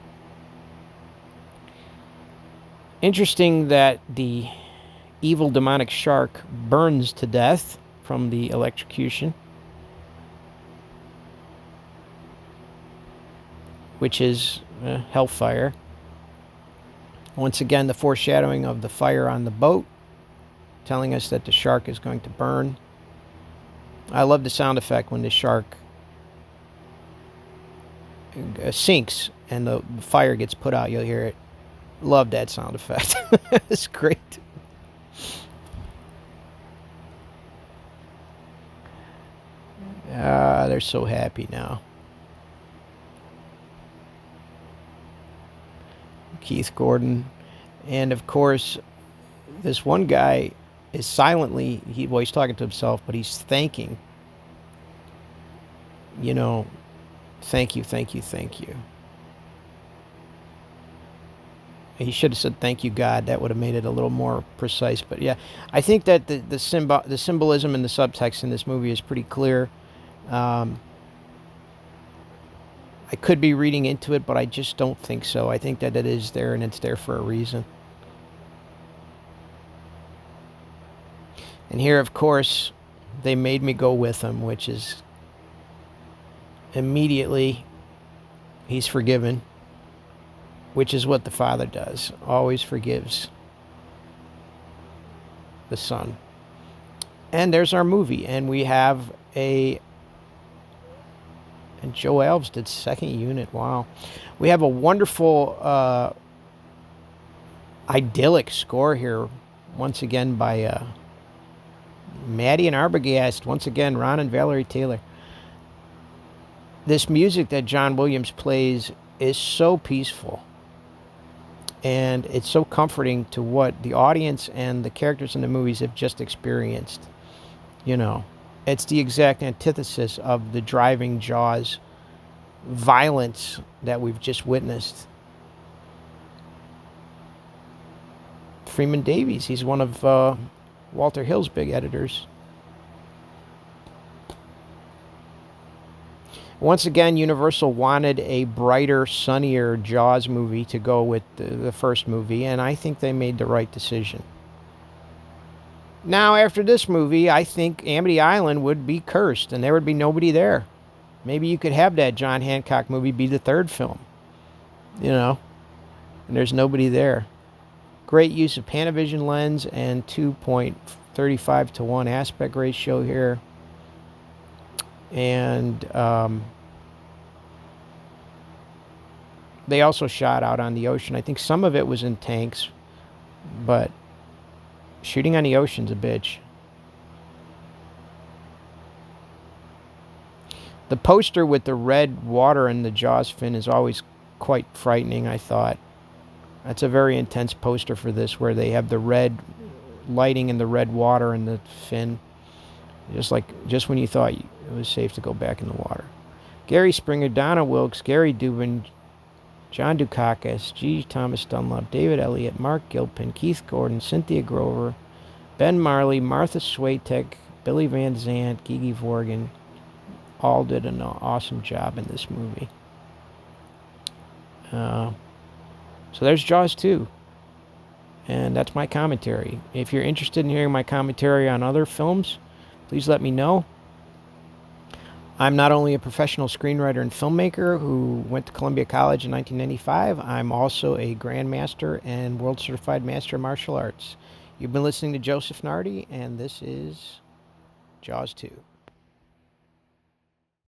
Interesting that the evil demonic shark burns to death from the electrocution, which is hellfire. Once again, the foreshadowing of the fire on the boat, telling us that the shark is going to burn. I love the sound effect when the shark sinks and the fire gets put out. You'll hear it. Love that sound effect. It's great. They're so happy now. Keith Gordon. And of course, this one guy is silently, he's talking to himself, but he's thanking. You know, thank you, thank you, thank you. He should have said thank you, God. That would have made it a little more precise. But yeah, I think that the symbolism and the subtext in this movie is pretty clear. I could be reading into it, but I just don't think so. I think that it is there, and it's there for a reason. And here, of course, they made me go with him, which is immediately he's forgiven, which is what the Father does, always forgives the Son. And there's our movie. And we have and Joe Alves did second unit. Wow. We have a wonderful, idyllic score here, once again by Maddie and Arbogast. Once again, Ron and Valerie Taylor. This music that John Williams plays is so peaceful. And it's so comforting to what the audience and the characters in the movies have just experienced. You know, it's the exact antithesis of the driving Jaws violence that we've just witnessed. Freeman Davies, he's one of Walter Hill's big editors. Once again, Universal wanted a brighter, sunnier Jaws movie to go with the first movie, and I think they made the right decision. Now, after this movie, I think Amity Island would be cursed, and there would be nobody there. Maybe you could have that John Hancock movie be the third film, you know, and there's nobody there. Great use of Panavision lens and 2.35 to 1 aspect ratio here. And they also shot out on the ocean. I think some of it was in tanks, but shooting on the ocean's a bitch. The poster with the red water and the Jaws fin is always quite frightening, I thought. That's a very intense poster for this, where they have the red lighting and the red water and the fin. Just when you thought it was safe to go back in the water. Gary Springer, Donna Wilkes, Gary Dubin, John Dukakis, G. Thomas Dunlop, David Elliott, Mark Gilpin, Keith Gordon, Cynthia Grover, Ben Marley, Martha Swatek, Billy Van Zandt, Gigi Vorgan, all did an awesome job in this movie. So there's Jaws 2. And that's my commentary. If you're interested in hearing my commentary on other films, please let me know. I'm not only a professional screenwriter and filmmaker who went to Columbia College in 1995, I'm also a Grandmaster and World Certified Master of Martial Arts. You've been listening to Joseph Nardi, and this is Jaws 2.